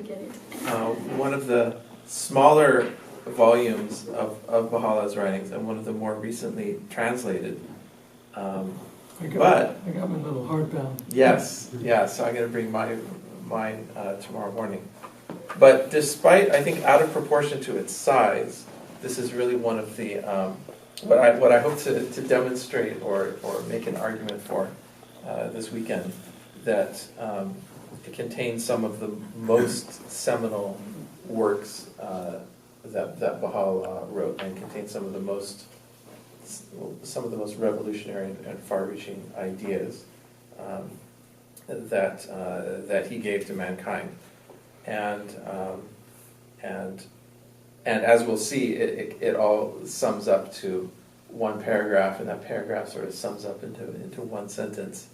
get it. One of the smaller volumes of Baha'u'llah's writings, and one of the more recently translated. I got my little hardbound. Yes, so I'm going to bring mine tomorrow morning. But despite, I think, out of proportion to its size, this is really one of the, what I hope to demonstrate or make an argument for this weekend, that it contains some of the most seminal works that Baha'u'llah wrote, and contains some of the most revolutionary and far-reaching ideas that he gave to mankind, and as we'll see, it all sums up to one paragraph, and that paragraph sort of sums up into one sentence,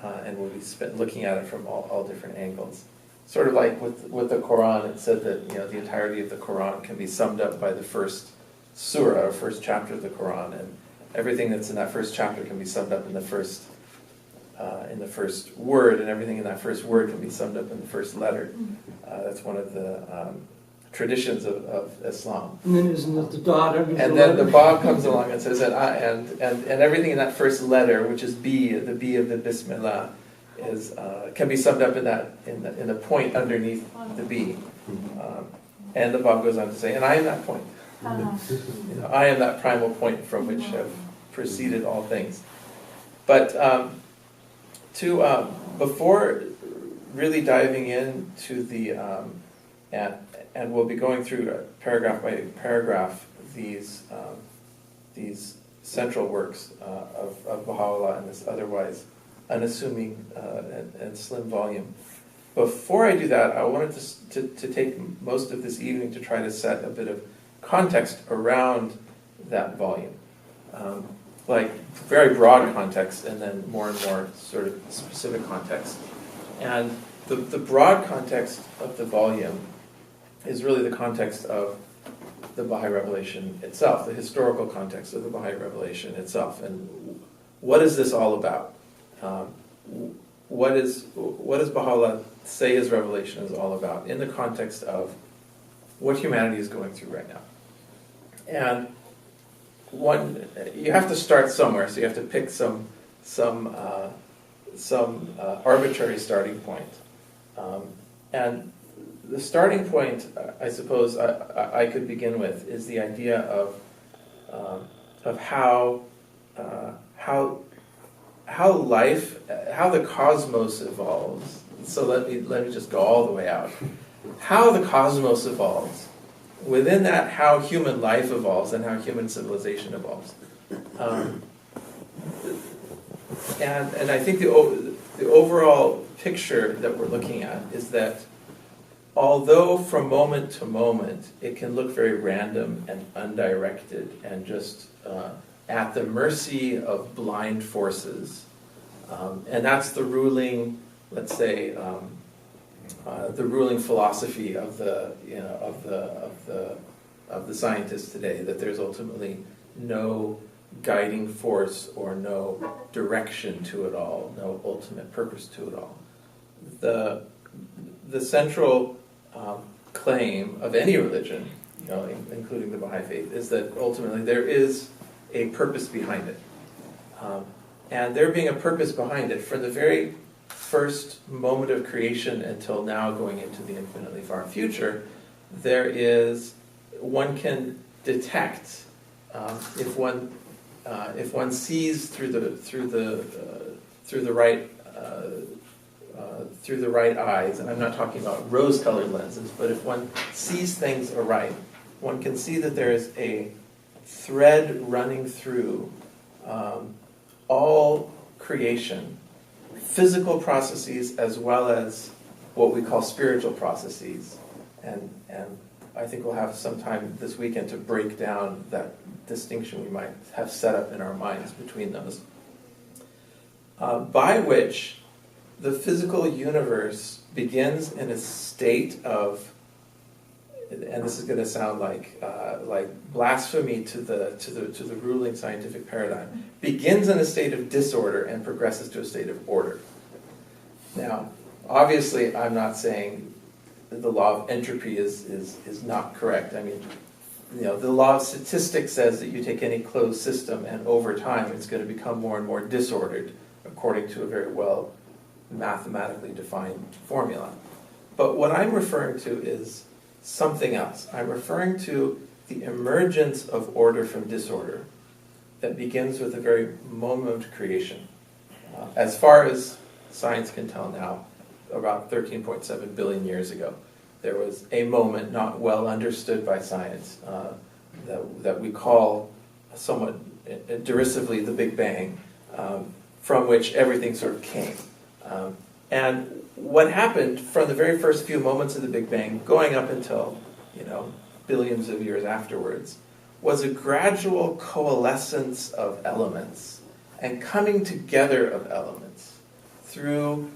and we'll be looking at it from all different angles. Sort of like with the Quran, it said that the entirety of the Quran can be summed up by the first surah, or first chapter of the Quran, and everything that's in that first chapter can be summed up in the first word, and everything in that first word can be summed up in the first letter. That's one of the traditions of Islam. And then isn't it the dot under the And letter? then the Bab comes along and says, and everything in that first letter, which is B, the B of the Bismillah, can be summed up in the point underneath the B. And the Bab goes on to say, and I am that point. I am that primal point from which have proceeded all things. But before really diving into the and we'll be going through paragraph by paragraph these central works of Baha'u'llah in this otherwise unassuming and slim volume. Before I do that, I wanted to take most of this evening to try to set a bit of context around that volume. Like very broad context, and then more and more sort of specific context. And the broad context of the volume is really the context of the Baha'i revelation itself, the historical context of the Baha'i revelation itself. And what is this all about? What does Baha'u'llah say his revelation is all about in the context of what humanity is going through right now? And you have to start somewhere, so you have to pick some arbitrary starting point. And the starting point, I suppose, I could begin with is the idea of how the cosmos evolves. So let me just go all the way out. How the cosmos evolves. Within that, how human life evolves and how human civilization evolves. And I think the overall picture that we're looking at is that although from moment to moment it can look very random and undirected and just at the mercy of blind forces, and that's the ruling, let's say, the ruling philosophy of the scientists today, that there's ultimately no guiding force or no direction to it all, no ultimate purpose to it all. The central claim of any religion, including the Baha'i faith, is that ultimately there is a purpose behind it. And there being a purpose behind it, for the very first moment of creation until now going into the infinitely far future, one can detect if one sees through the right eyes, and I'm not talking about rose-colored lenses, but if one sees things aright, one can see that there is a thread running through all creation, physical processes as well as what we call spiritual processes, and I think we'll have some time this weekend to break down that distinction we might have set up in our minds between those, by which the physical universe begins in a state of, and this is going to sound like blasphemy to the ruling scientific paradigm, begins in a state of disorder and progresses to a state of order. Now, obviously, I'm not saying the law of entropy is not correct. I mean, the law of statistics says that you take any closed system and over time it's going to become more and more disordered according to a very well mathematically defined formula. But what I'm referring to is something else. I'm referring to the emergence of order from disorder that begins with the very moment of creation. As far as science can tell now, about 13.7 billion years ago, there was a moment not well understood by science that we call somewhat derisively the Big Bang, from which everything sort of came. And what happened from the very first few moments of the Big Bang, going up until billions of years afterwards, was a gradual coalescence of elements and coming together of elements through,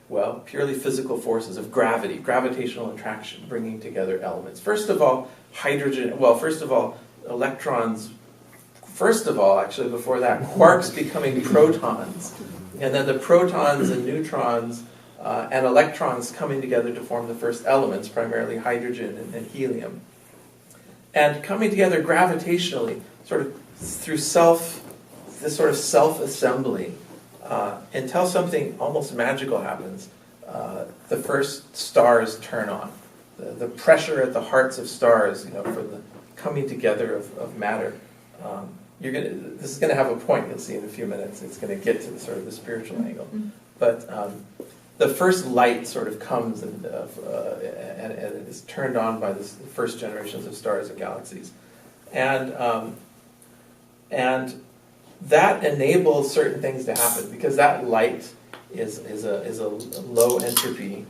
well, purely physical forces of gravity, gravitational attraction, bringing together elements. First of all, electrons. First of all, actually, before that, quarks becoming protons, and then the protons and neutrons and electrons coming together to form the first elements, primarily hydrogen and helium. And coming together gravitationally, sort of through this sort of self-assembly, until something almost magical happens. The first stars turn on. The pressure at the hearts of stars, for the coming together of matter. This is going to have a point, you'll see in a few minutes. It's going to get to the sort of the spiritual angle. But the first light sort of comes and it is turned on by the first generations of stars and galaxies. And that enables certain things to happen, because that light is a low entropy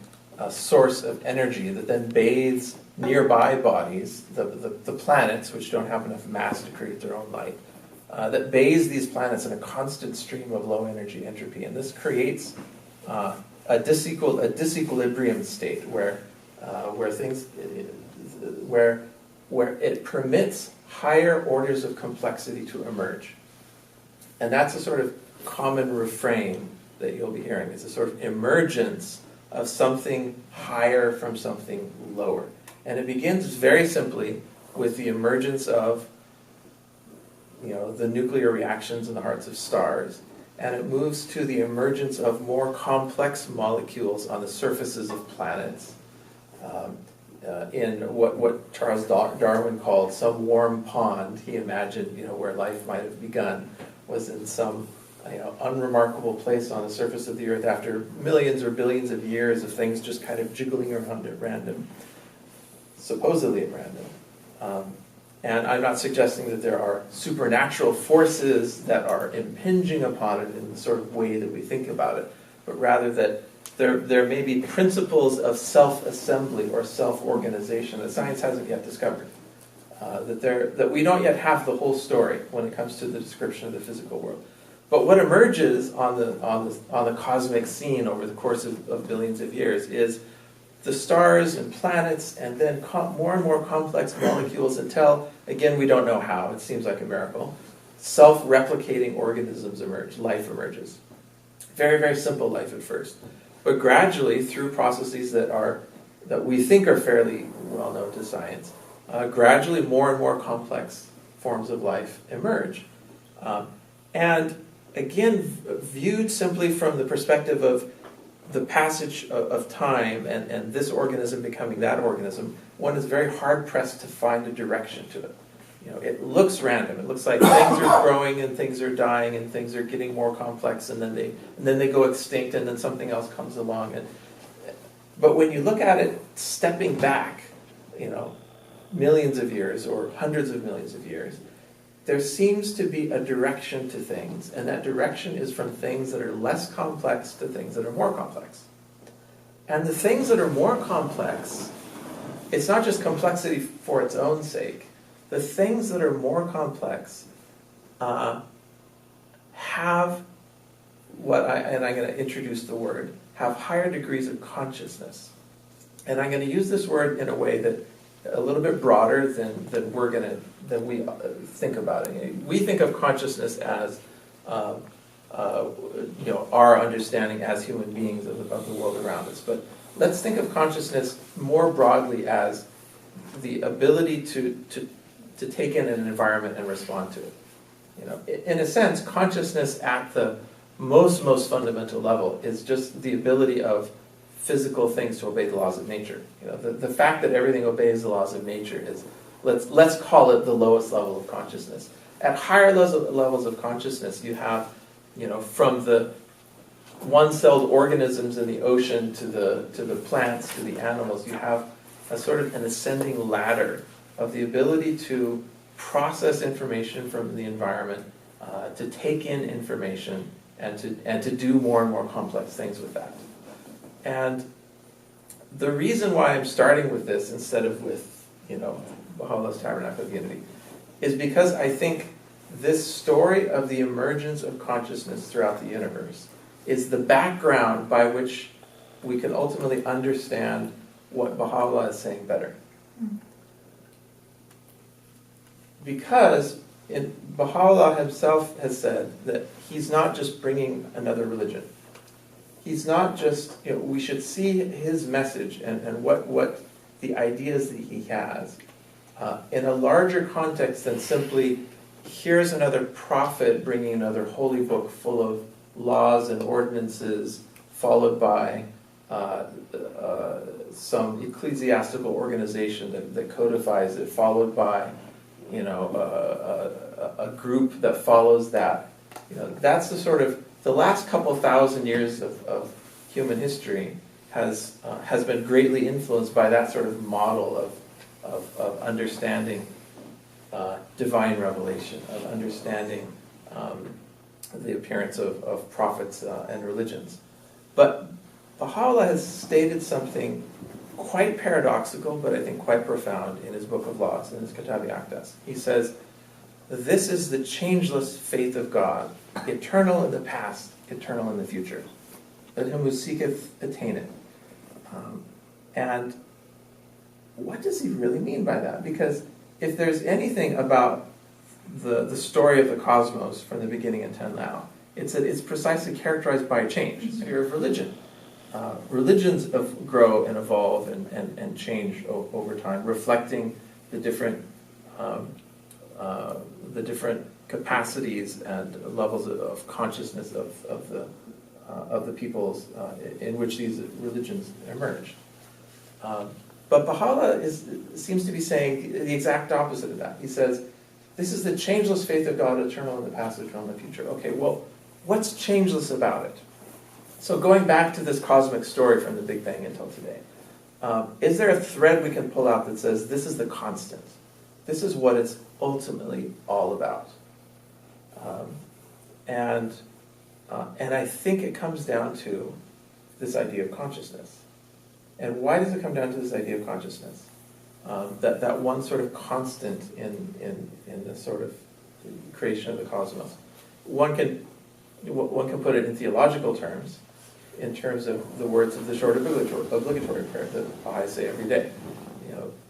source of energy that then bathes nearby bodies, the planets, which don't have enough mass to create their own light, that bathes these planets in a constant stream of low energy entropy. And this creates a disequilibrium state where it permits higher orders of complexity to emerge. And that's a sort of common refrain that you'll be hearing. It's a sort of emergence of something higher from something lower. And it begins very simply with the emergence of the nuclear reactions in the hearts of stars, and it moves to the emergence of more complex molecules on the surfaces of planets, in what Charles Darwin called some warm pond. He imagined, where life might have begun, was in some unremarkable place on the surface of the earth after millions or billions of years of things just kind of jiggling around at random, supposedly at random. And I'm not suggesting that there are supernatural forces that are impinging upon it in the sort of way that we think about it, but rather that there may be principles of self-assembly or self-organization that science hasn't yet discovered. That we don't yet have the whole story when it comes to the description of the physical world. But what emerges on the cosmic scene over the course of billions of years is the stars and planets, and then more and more complex molecules until, again, we don't know how, it seems like a miracle, self-replicating organisms emerge, life emerges. Very, very simple life at first. But gradually, through processes that we think are fairly well known to science, gradually more and more complex forms of life emerge. And again, viewed simply from the perspective of the passage of time and this organism becoming that organism, one is very hard-pressed to find a direction to it. It looks random. It looks like things are growing and things are dying and things are getting more complex, and then they go extinct, and then something else comes along. But when you look at it stepping back, millions of years or hundreds of millions of years, there seems to be a direction to things, and that direction is from things that are less complex to things that are more complex. And the things that are more complex, it's not just complexity for its own sake. The things that are more complex have and I'm going to introduce the word, have higher degrees of consciousness. And I'm going to use this word in a way that a little bit broader than we think about it. We think of consciousness as our understanding as human beings of the world around us. But let's think of consciousness more broadly as the ability to take in an environment and respond to it. In a sense, consciousness at the most fundamental level is just the ability of physical things to obey the laws of nature. The fact that everything obeys the laws of nature is, let's call it the lowest level of consciousness. At higher levels of consciousness, you have, from the one-celled organisms in the ocean to the plants to the animals, you have a sort of an ascending ladder of the ability to process information from the environment, to take in information, and to do more and more complex things with that. And the reason why I'm starting with this instead of with, Baha'u'llah's Tabernacle of Unity is because I think this story of the emergence of consciousness throughout the universe is the background by which we can ultimately understand what Baha'u'llah is saying better. Because Baha'u'llah himself has said that he's not just bringing another religion. He's not just, we should see his message and what the ideas that he has in a larger context than simply, here's another prophet bringing another holy book full of laws and ordinances, followed by some ecclesiastical organization that codifies it, followed by a group that follows that. That's the sort of, the last couple thousand years of human history has been greatly influenced by that sort of model of understanding divine revelation, of understanding the appearance of prophets and religions. But Baha'u'llah has stated something quite paradoxical, but I think quite profound in his Book of Laws, in his Kitab Aqdas. He says, this is the changeless faith of God, eternal in the past, eternal in the future. Let him who seeketh attain it. And what does he really mean by that? Because if there's anything about the story of the cosmos from the beginning until now, it's that it's precisely characterized by a change. It's the sphere of religion. Religions grow and evolve and change over time, reflecting the different capacities and levels of consciousness of the peoples in which these religions emerged. But Baha'u'llah seems to be saying the exact opposite of that. He says, this is the changeless faith of God, eternal in the past, eternal in the future. Okay, well, what's changeless about it? So going back to this cosmic story from the Big Bang until today, is there a thread we can pull out that says this is the constant? This is what it's ultimately all about. And I think it comes down to this idea of consciousness. And why does it come down to this idea of consciousness? That one sort of constant in the sort of creation of the cosmos. One can put it in theological terms, in terms of the words of the short obligatory prayer that I say every day.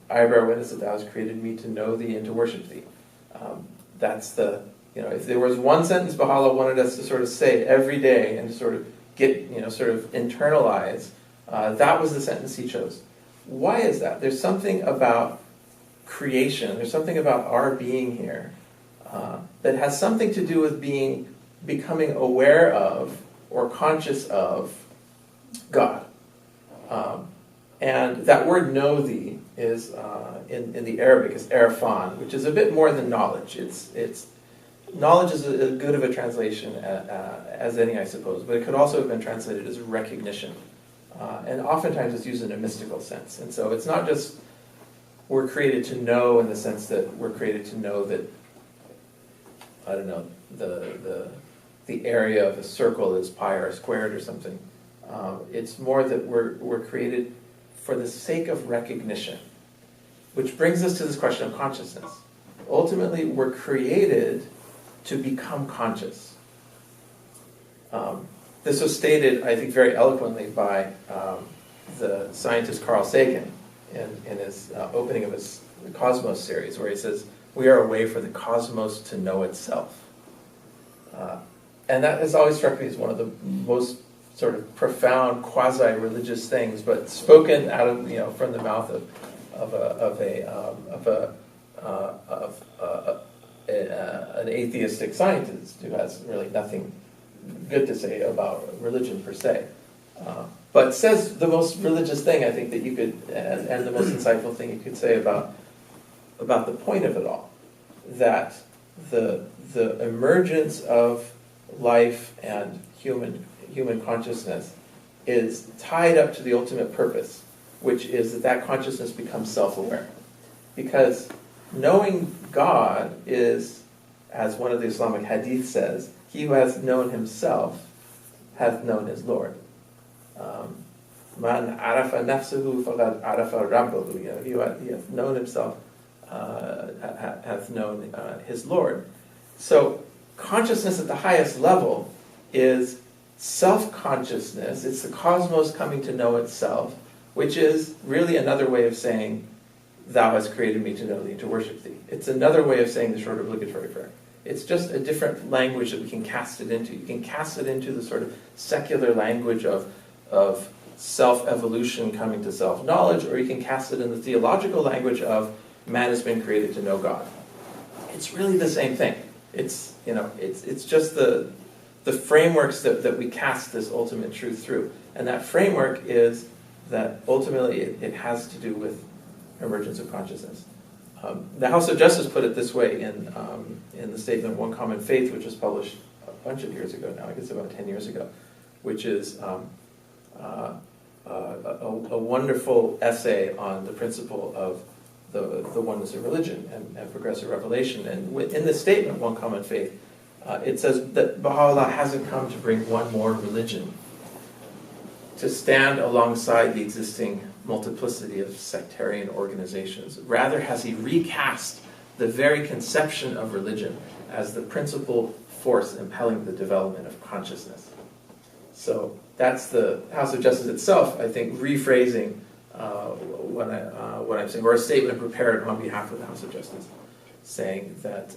I bear witness that thou hast created me to know thee and to worship thee. That's the, if there was one sentence Baha'u'llah wanted us to sort of say every day and to sort of get, sort of internalize, that was the sentence he chose. Why is that? There's something about creation, there's something about our being here that has something to do with becoming aware of or conscious of God. And that word know thee is, in the Arabic, is arfan, which is a bit more than knowledge. It's knowledge is as good of a translation as any, I suppose, but it could also have been translated as recognition. And oftentimes it's used in a mystical sense. And so it's not just we're created to know in the sense that we're created to know that, I don't know, the area of a circle is pi r squared or something. It's more that we're created for the sake of recognition, which brings us to this question of consciousness. Ultimately, we're created to become conscious. This was stated, I think, very eloquently by the scientist Carl Sagan in his opening of his Cosmos series, where he says, we are a way for the cosmos to know itself. And that has always struck me as one of the most sort of profound quasi-religious things, but spoken out of from the mouth of an atheistic scientist who has really nothing good to say about religion per se, but says the most religious thing I think that you could, and the most insightful thing you could say about the point of it all, that the emergence of life and human consciousness is tied up to the ultimate purpose, which is that consciousness becomes self-aware. Because knowing God is, as one of the Islamic hadith says, he who has known himself hath known his Lord. Man arafa nafsuhu faqad arafa rabbahu. He who hath known himself hath known his Lord. So consciousness at the highest level is self-consciousness. It's the cosmos coming to know itself, which is really another way of saying, thou hast created me to know thee, to worship thee. It's another way of saying the short obligatory prayer. It's just a different language that we can cast it into. You can cast it into the sort of secular language of self-evolution coming to self-knowledge, or you can cast it in the theological language of man has been created to know God. It's really the same thing. It's just the frameworks that we cast this ultimate truth through. And that framework is that ultimately it has to do with emergence of consciousness. The House of Justice put it this way in the statement One Common Faith, which was published a bunch of years ago now, I guess about 10 years ago, which is a wonderful essay on the principle of the oneness of religion and progressive revelation. And in the statement One Common Faith, it says that Baha'u'llah hasn't come to bring one more religion to stand alongside the existing multiplicity of sectarian organizations. Rather, has he recast the very conception of religion as the principal force impelling the development of consciousness. So that's the House of Justice itself, I think, rephrasing what I'm saying, or a statement prepared on behalf of the House of Justice, saying that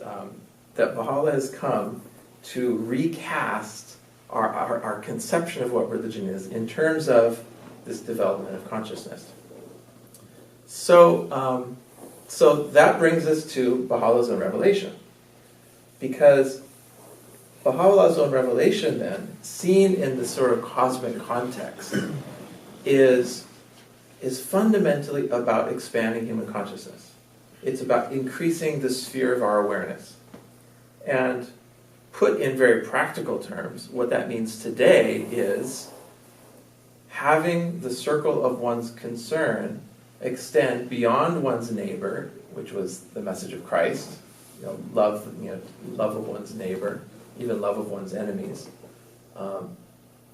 Baha'u'llah has come to recast our conception of what religion is in terms of this development of consciousness. So that brings us to Baha'u'llah's own revelation. Because Baha'u'llah's own revelation then, seen in this sort of cosmic context, is fundamentally about expanding human consciousness. It's about increasing the sphere of our awareness. And put in very practical terms, what that means today is having the circle of one's concern extend beyond one's neighbor, which was the message of Christ, love of one's neighbor, even love of one's enemies,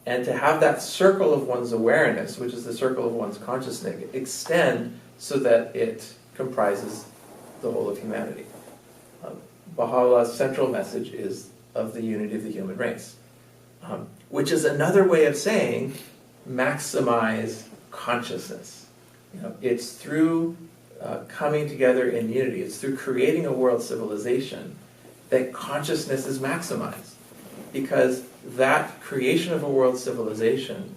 and to have that circle of one's awareness, which is the circle of one's consciousness, extend so that it comprises the whole of humanity. Baha'u'llah's central message is of the unity of the human race, which is another way of saying maximize consciousness. It's through coming together in unity, it's through creating a world civilization that consciousness is maximized. Because that creation of a world civilization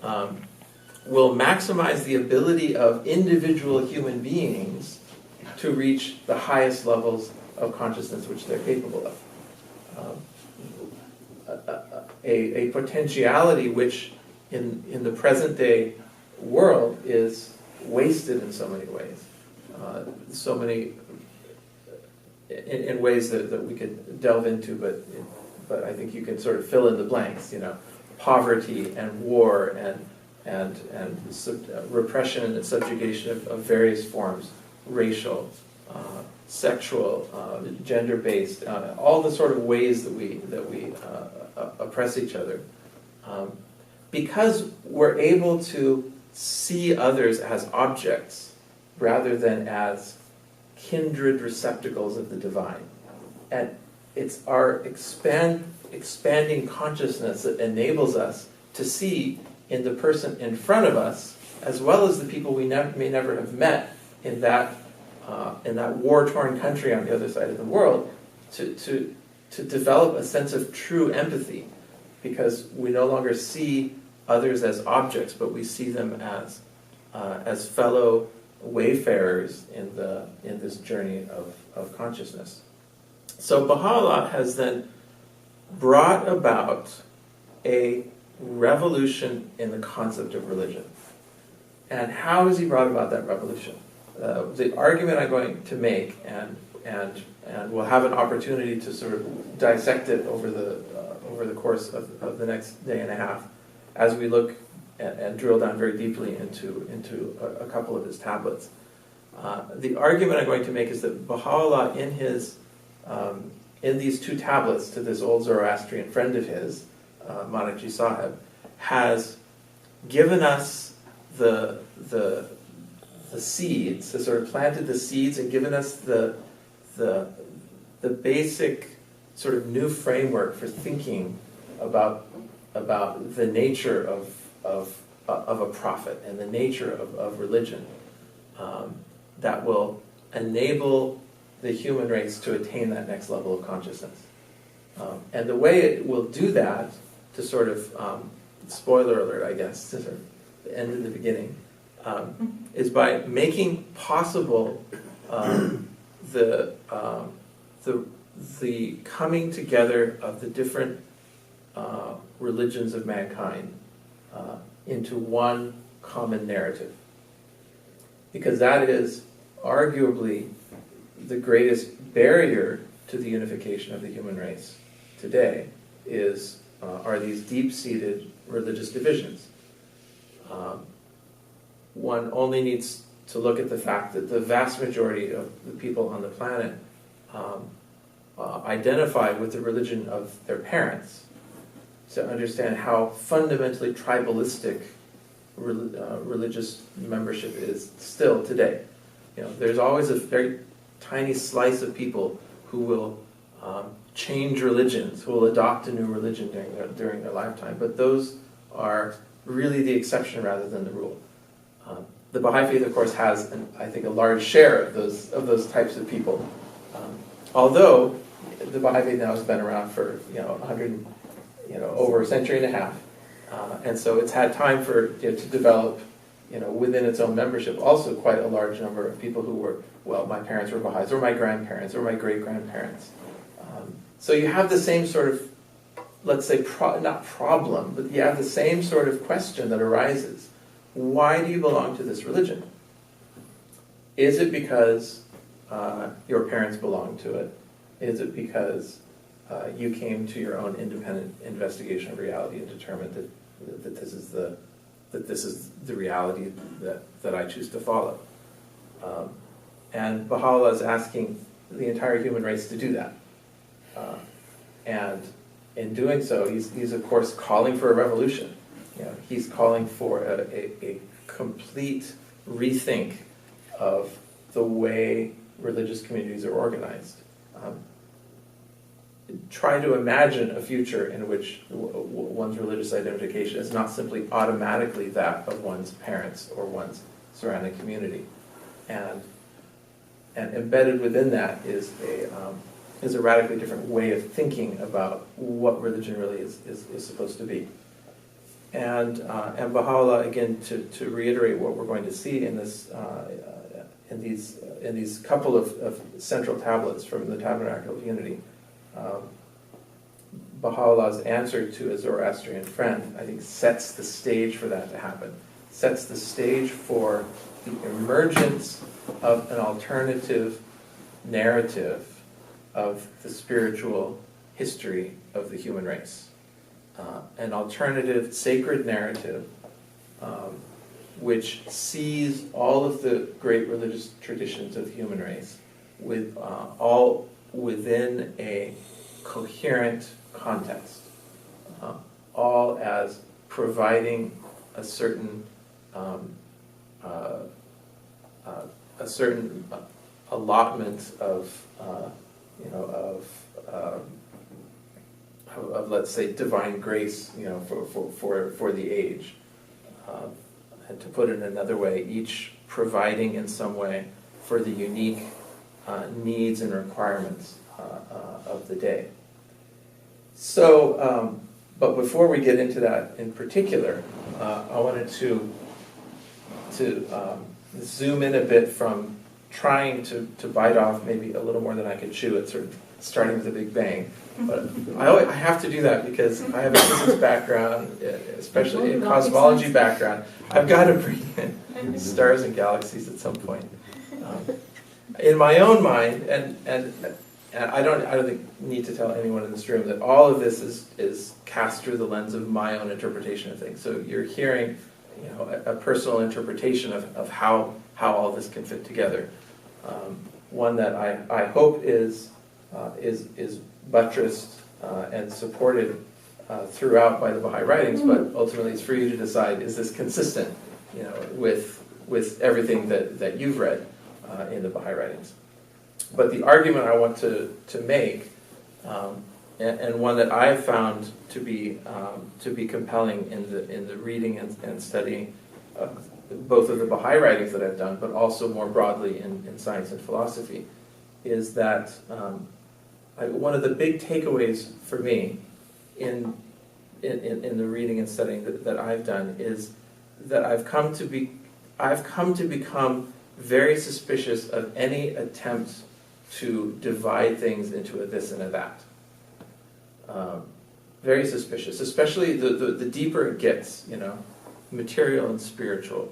will maximize the ability of individual human beings to reach the highest levels of consciousness which they're capable of. A potentiality which in the present day world is wasted in so many ways. In ways that we could delve into, but I think you can sort of fill in the blanks. Poverty and war and repression and subjugation of various forms, racial, sexual, gender-based, all the sort of ways that we oppress each other, because we're able to see others as objects rather than as kindred receptacles of the divine. And it's our expanding consciousness that enables us to see in the person in front of us, as well as the people we may never have met in that war-torn country on the other side of the world, to develop a sense of true empathy, because we no longer see others as objects, but we see them as fellow wayfarers in this journey of consciousness. So Baha'u'llah has then brought about a revolution in the concept of religion. And how has he brought about that revolution? The argument I'm going to make, and we'll have an opportunity to sort of dissect it over the course of the next day and a half, as we look and drill down very deeply into a couple of his tablets. The argument I'm going to make is that Baha'u'llah, in these two tablets to this old Zoroastrian friend of his, Manaji Sahib, has given us the seeds, has sort of planted the seeds and given us the basic sort of new framework for thinking about the nature of a prophet and the nature of religion, that will enable the human race to attain that next level of consciousness. And the way it will do that, to sort of, spoiler alert, I guess, to sort of the end of the beginning, is by making possible the coming together of the different religions of mankind into one common narrative. Because that is arguably the greatest barrier to the unification of the human race today are these deep-seated religious divisions. One only needs to look at the fact that the vast majority of the people on the planet identify with the religion of their parents to understand how fundamentally tribalistic religious membership is still today. There's always a very tiny slice of people who will change religions, who will adopt a new religion during their lifetime, but those are really the exception rather than the rule. The Baha'i Faith, of course, has, I think, a large share of those types of people. Although the Baha'i Faith now has been around for over a century and a half, and so it's had time to develop, within its own membership, also quite a large number of people who were, my parents were Baha'is, or my grandparents, or my great-grandparents. So you have the same sort of, let's say, not problem, but you have the same sort of question that arises. Why do you belong to this religion? Is it because your parents belong to it? Is it because you came to your own independent investigation of reality and determined that this is the reality that I choose to follow? And Baha'u'llah is asking the entire human race to do that. And in doing so, he's of course calling for a revolution. He's calling for a complete rethink of the way religious communities are organized. Try to imagine a future in which one's religious identification is not simply automatically that of one's parents or one's surrounding community. And embedded within that is a radically different way of thinking about what religion really is supposed to be. And Baha'u'llah, again, to reiterate what we're going to see in this in these couple of central tablets from the Tabernacle of Unity, Baha'u'llah's answer to a Zoroastrian friend, I think, sets the stage for that to happen. Sets the stage for the emergence of an alternative narrative of the spiritual history of the human race. An alternative sacred narrative which sees all of the great religious traditions of the human race with all within a coherent context, all as providing a certain allotment of let's say divine grace, for the age, and to put it another way, each providing in some way for the unique needs and requirements of the day. So But before we get into that in particular, I wanted to zoom in a bit from trying to bite off maybe a little more than I could chew at sort of starting with a big bang. But I have to do that because I have a physics background, especially a cosmology background. I've got to bring in stars and galaxies at some point. In my own mind, and I don't think need to tell anyone in this room that all of this is cast through the lens of my own interpretation of things. So you're hearing, a personal interpretation of how all this can fit together. One that I hope is buttressed and supported throughout by the Baha'i writings, but ultimately it's for you to decide, is this consistent, with everything that you've read in the Baha'i writings. But the argument I want to make, and one that I have found to be compelling in the reading and studying both of the Baha'i writings that I've done, but also more broadly in science and philosophy, is that one of the big takeaways for me in the reading and studying that I've done is that I've come to become very suspicious of any attempt to divide things into a this and a that. Very suspicious, especially the deeper it gets, material and spiritual,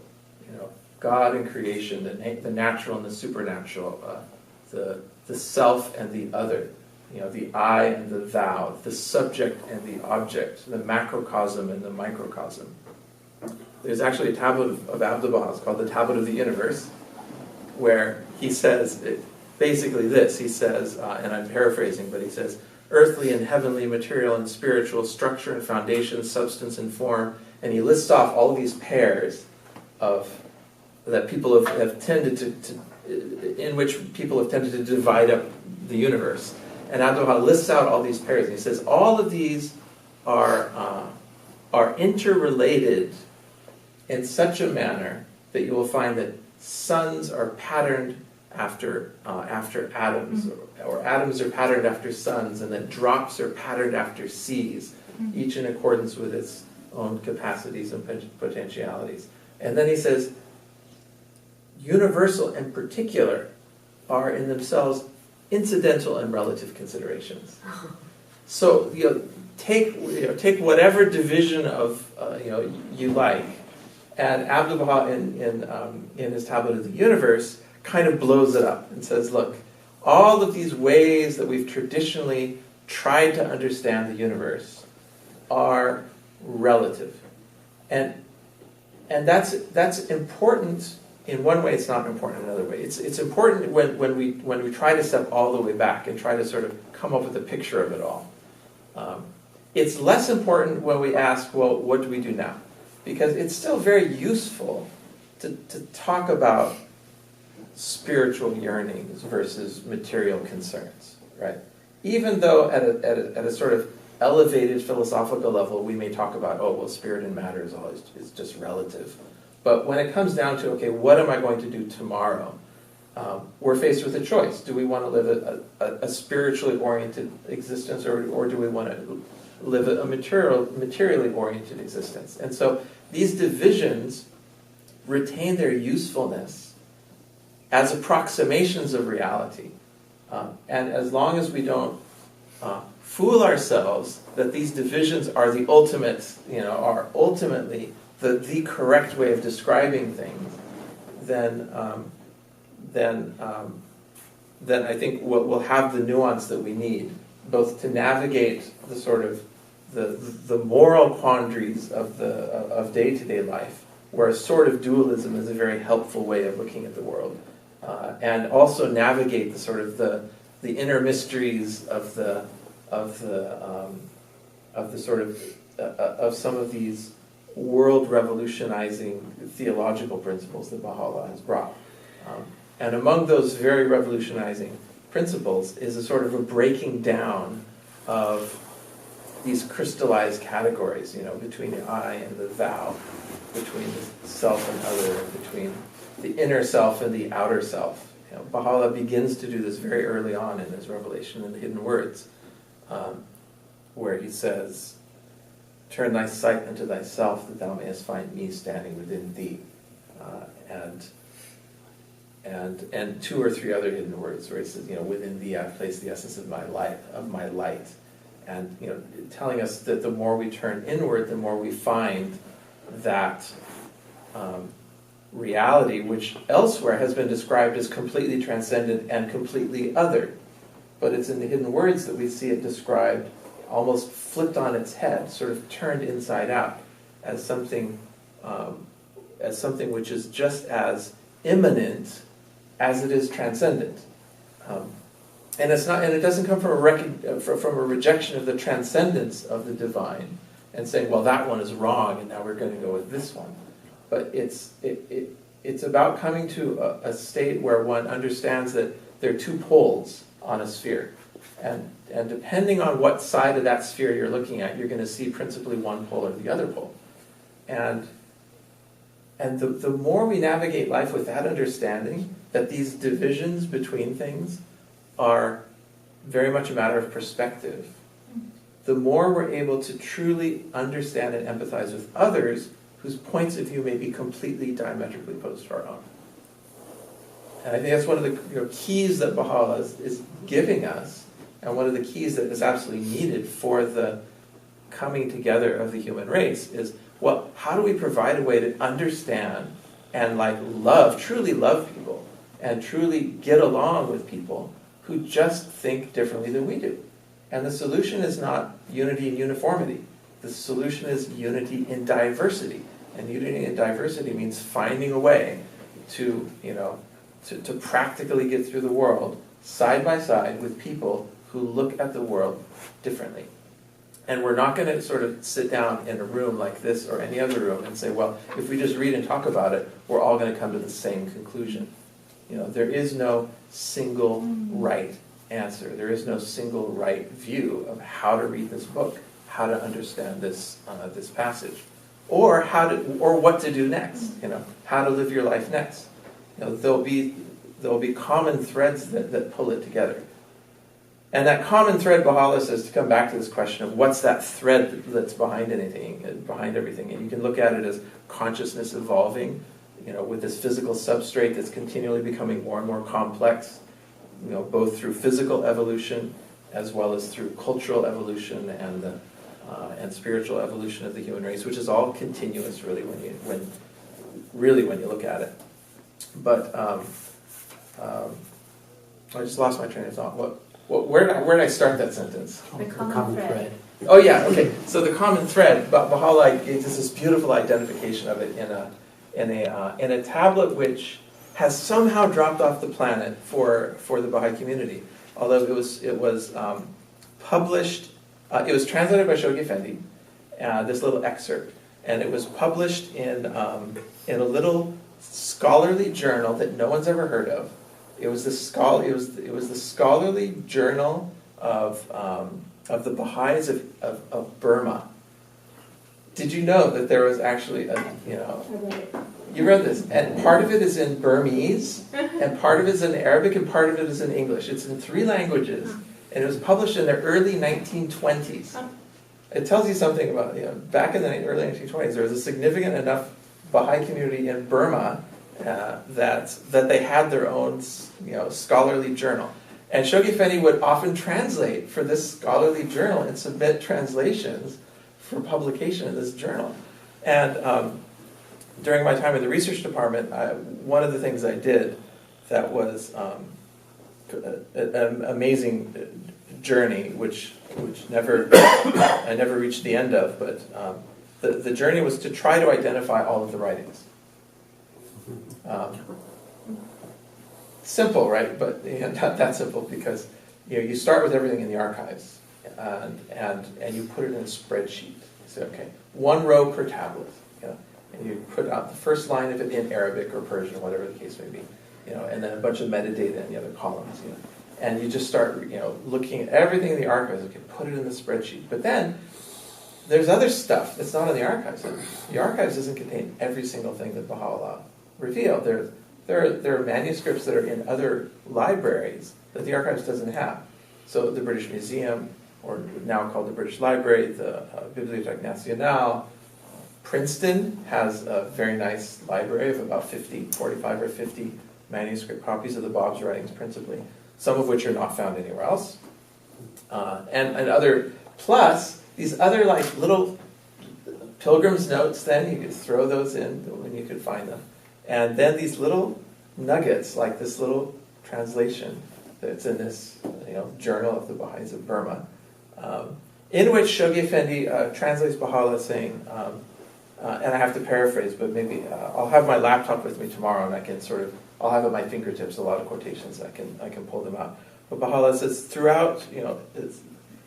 God and creation, the natural and the supernatural, the self and the other, the I and the thou, the subject and the object, the macrocosm and the microcosm. There's actually a tablet of Abdu'l-Baha's called the Tablet of the Universe, where he says basically this. He says, and I'm paraphrasing, but he says, earthly and heavenly, material and spiritual, structure and foundation, substance and form, and he lists off all of these pairs that people have tended in which people have tended to divide up the universe. And Abdu'l-Baha lists out all these pairs, and he says all of these are interrelated in such a manner that you will find that suns are patterned after atoms, or atoms are patterned after suns, and that drops are patterned after seas, each in accordance with its own capacities and potentialities. And then he says, universal and particular are in themselves incidental and relative considerations. So take whatever division of you like, and Abdu'l-Baha in his Tablet of the Universe kind of blows it up and says, look, all of these ways that we've traditionally tried to understand the universe are relative, and that's important. In one way, it's not important in another way. It's important when we try to step all the way back and try to sort of come up with a picture of it all. It's less important when we ask, well, what do we do now? Because it's still very useful to talk about spiritual yearnings versus material concerns, right? Even though at a sort of elevated philosophical level, we may talk about, spirit and matter is just relative. But when it comes down to, okay, what am I going to do tomorrow? We're faced with a choice. Do we want to live a spiritually oriented existence, or do we want to live a materially oriented existence? And so these divisions retain their usefulness as approximations of reality. And as long as we don't fool ourselves that these divisions are the ultimate, are ultimately the correct way of describing things, then I think we'll have the nuance that we need, both to navigate the sort of the moral quandaries of day-to-day life, where a sort of dualism is a very helpful way of looking at the world, and also navigate the sort of the inner mysteries of some of these world revolutionizing theological principles that Baha'u'llah has brought. And among those very revolutionizing principles is a sort of a breaking down of these crystallized categories, between the I and the thou, between the self and other, between the inner self and the outer self. Baha'u'llah begins to do this very early on in his revelation in the Hidden Words, where he says, turn thy sight unto thyself, that thou mayest find me standing within thee. And two or three other hidden words where it says, within thee I place the essence of my light. And, telling us that the more we turn inward, the more we find that reality, which elsewhere has been described as completely transcendent and completely other. But it's in the hidden words that we see it described almost flipped on its head, sort of turned inside out, as something which is just as immanent as it is transcendent. And it doesn't come from a rejection of the transcendence of the divine and saying, well, that one is wrong, and now we're going to go with this one. But it's about coming to a state where one understands that there are two poles on a sphere, and depending on what side of that sphere you're looking at, you're going to see principally one pole or the other pole. And the more we navigate life with that understanding, that these divisions between things are very much a matter of perspective, the more we're able to truly understand and empathize with others whose points of view may be completely diametrically opposed to our own. And I think that's one of the keys that Baha'u'llah is giving us, and one of the keys that is absolutely needed for the coming together of the human race is, well, how do we provide a way to understand and truly love people, and truly get along with people who just think differently than we do? And the solution is not unity and uniformity. The solution is unity in diversity. And unity in diversity means finding a way to practically get through the world side by side with people who look at the world differently. And we're not going to sort of sit down in a room like this or any other room and say, well, if we just read and talk about it, we're all going to come to the same conclusion. There is no single right answer. There is no single right view of how to read this book, how to understand this passage, or what to do next. How to live your life next. There'll be common threads that pull it together. And that common thread, Baha'u'llah says, to come back to this question of what's that thread that's behind everything. And you can look at it as consciousness evolving, with this physical substrate that's continually becoming more and more complex, both through physical evolution as well as through cultural evolution and spiritual evolution of the human race, which is all continuous, really, when you look at it. But I just lost my train of thought. Where did I start that sentence? The common thread. Oh yeah, okay. So the common thread, Baha'u'llah gives us this beautiful identification of it in a tablet which has somehow dropped off the planet for the Baha'i community. Although it was published, it was translated by Shoghi Effendi, this little excerpt, and it was published in a little scholarly journal that no one's ever heard of. It was the scholarly journal of the Baha'is of Burma. Did you know that there was actually you read this, and part of it is in Burmese, and part of it is in Arabic, and part of it is in English. It's in 3 languages, and it was published in the early 1920s. It tells you something about, back in the early 1920s, there was a significant enough Baha'i community in Burma that they had their own, scholarly journal. And Shoghi Effendi would often translate for this scholarly journal and submit translations for publication in this journal. And during my time in the research department, one of the things I did that was an amazing journey, which I never reached the end of, but the journey was to try to identify all of the writings. Simple, right? But not that simple, because you start with everything in the archives, and you put it in a spreadsheet. You say, okay, 1 row per tablet, and you put out the first line of it in Arabic or Persian, or whatever the case may be, and then a bunch of metadata in the other columns, and you just start, looking at everything in the archives. Okay, put it in the spreadsheet. But then there's other stuff that's not in the archives. The archives doesn't contain every single thing that Baha'u'llah revealed. There are manuscripts that are in other libraries that the archives doesn't have. So the British Museum, or now called the British Library, the Bibliothèque Nationale. Princeton has a very nice library of about 45 or 50 manuscript copies of the Bob's writings principally, some of which are not found anywhere else. And other, plus these other like little pilgrim's notes, then you could throw those in when you could find them. And then these little nuggets, like this little translation that's in this journal of the Baha'is of Burma, in which Shoghi Effendi translates Baha'u'llah saying, and I have to paraphrase, but maybe I'll have my laptop with me tomorrow, and I can I'll have at my fingertips a lot of quotations. I can pull them out. But Baha'u'llah says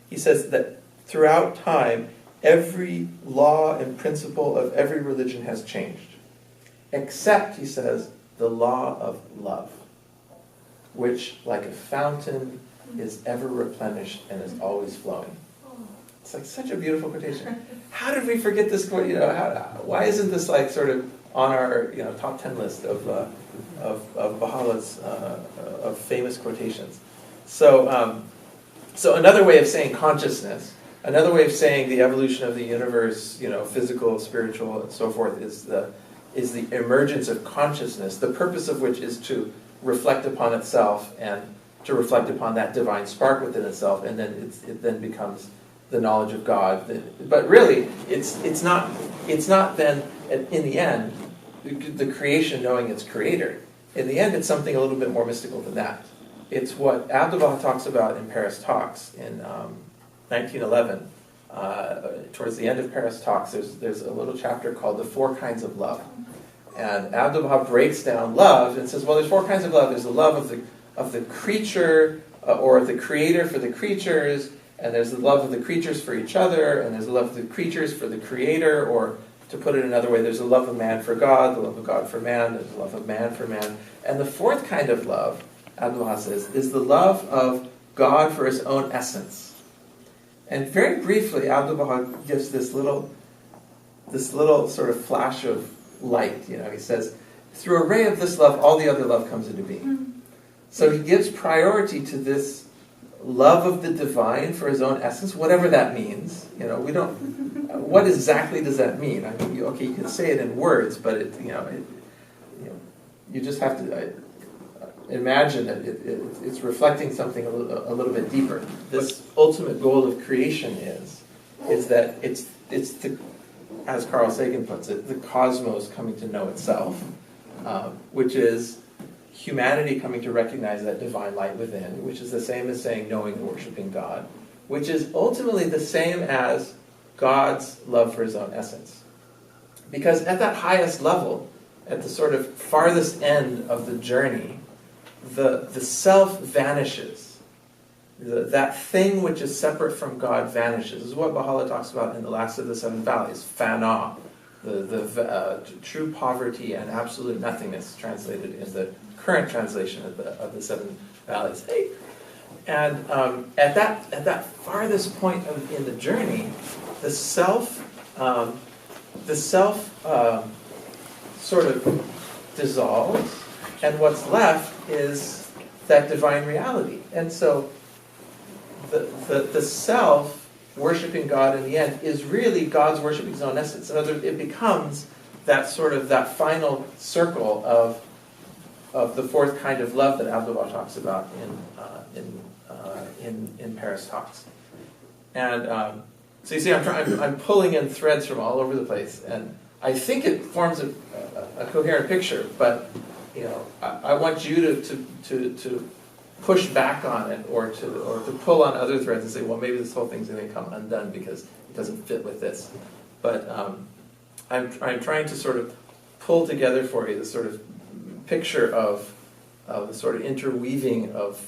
he says that throughout time, every law and principle of every religion has changed, except, he says, the law of love, which, like a fountain, is ever replenished and is always flowing. It's like such a beautiful quotation. How did we forget this quote? Why isn't this like sort of on our top 10 list of Baha'u'llah's of famous quotations? So another way of saying consciousness, another way of saying the evolution of the universe, physical, spiritual, and so forth, is the emergence of consciousness. The purpose of which is to reflect upon itself and to reflect upon that divine spark within itself, and then it then becomes the knowledge of God. But really, it's not then, in the end, the creation knowing its creator. In the end, it's something a little bit more mystical than that. It's what Abdu'l-Baha talks about in Paris Talks in 1911. Towards the end of Paris Talks, there's a little chapter called The Four Kinds of Love. And Abdu'l-Baha breaks down love and says, well, there's four kinds of love. There's the love of the creature, or the creator for the creatures, and there's the love of the creatures for each other, and there's the love of the creatures for the creator, or to put it another way, there's the love of man for God, the love of God for man, there's the love of man for man. And the fourth kind of love, Abdu'l-Baha says, is the love of God for his own essence. And very briefly, Abdu'l-Baha gives this little sort of flash of light. He says, through a ray of this love, all the other love comes into being. So he gives priority to this love of the divine for his own essence, whatever that means. We don't. What exactly does that mean? I mean, you can say it in words, but you just have to imagine that it's reflecting something a little bit deeper. This ultimate goal of creation is that it's the, as Carl Sagan puts it, the cosmos coming to know itself, which is humanity coming to recognize that divine light within, which is the same as saying knowing and worshiping God, which is ultimately the same as God's love for his own essence. Because at that highest level, at the sort of farthest end of the journey, the self vanishes. That thing which is separate from God vanishes. This is what Baha'u'llah talks about in the last of the seven valleys, fana, the true poverty and absolute nothingness, translated in the current translation of the seven valleys. And at that farthest point in the journey, the self sort of dissolves, and what's left is that divine reality. And so the self worshiping God in the end is really God's worshiping his own essence. In other words, it becomes that final circle of the fourth kind of love that Abdu'l-Baha talks about in Paris Talks. And so you see, I'm pulling in threads from all over the place, and I think it forms a coherent picture. But I want you to push back on it, or to pull on other threads and say, well, maybe this whole thing's going to come undone because it doesn't fit with this. But I'm trying to sort of pull together for you this sort of picture of the sort of interweaving of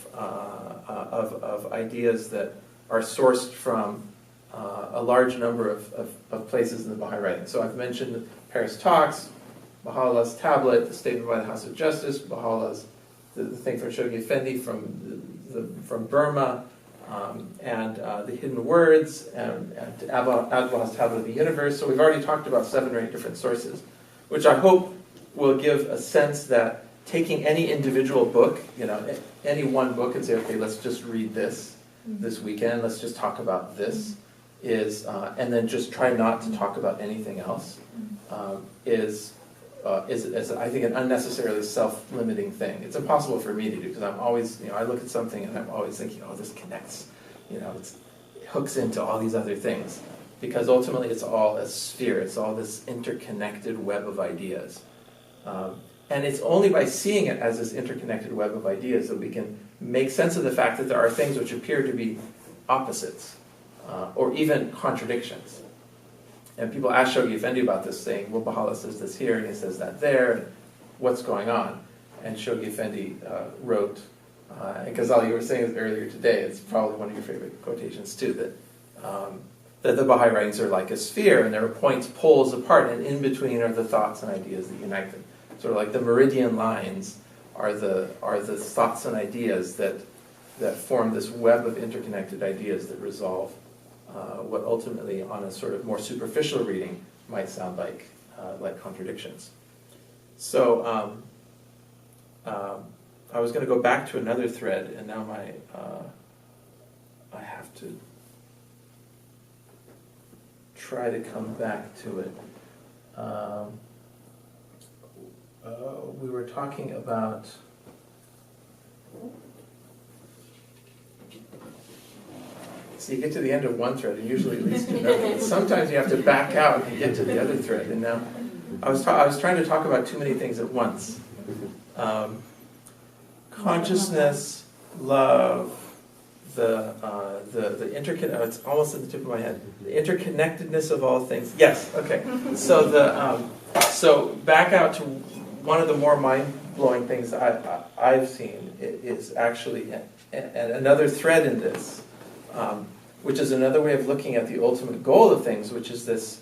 ideas that are sourced from a large number of places in the Baha'i writing. So I've mentioned Paris Talks, Baha'u'llah's tablet, the statement by the House of Justice, Baha'u'llah's the thing from Shoghi Effendi from Burma, and the Hidden Words, and Abdu'l-Baha's Tablet of the Universe. So we've already talked about 7 or 8 different sources, which I hope will give a sense that taking any individual book, any one book, and say, okay, let's just read this, this weekend, let's just talk about this, and then just try not to talk about anything else, is I think an unnecessarily self-limiting thing. It's impossible for me to do, because I'm always, I look at something and I'm always thinking, oh, this connects, it hooks into all these other things, because ultimately it's all a sphere, it's all this interconnected web of ideas. And it's only by seeing it as this interconnected web of ideas that we can make sense of the fact that there are things which appear to be opposites, or even contradictions. And people ask Shoghi Effendi about this, saying, well, Baha'u'llah says this here, and he says that there, and what's going on? And Shoghi Effendi wrote, and Ghazali, you were saying this earlier today, it's probably one of your favorite quotations too, that the Baha'i writings are like a sphere, and there are points, poles apart, and in between are the thoughts and ideas that unite them. Sort of like the meridian lines are the thoughts and ideas that form this web of interconnected ideas that resolve what ultimately, on a sort of more superficial reading, might sound like contradictions. So I was going to go back to another thread, and now I have to try to come back to it. We were talking about so you get to the end of one thread and usually it leads to another. Sometimes you have to back out and get to the other thread. And now I was trying to talk about too many things at once. Consciousness, love, the it's almost at the tip of my head. The interconnectedness of all things. Yes. Okay. So so back out to one of the more mind-blowing things I've seen is actually and another thread in this, which is another way of looking at the ultimate goal of things, which is this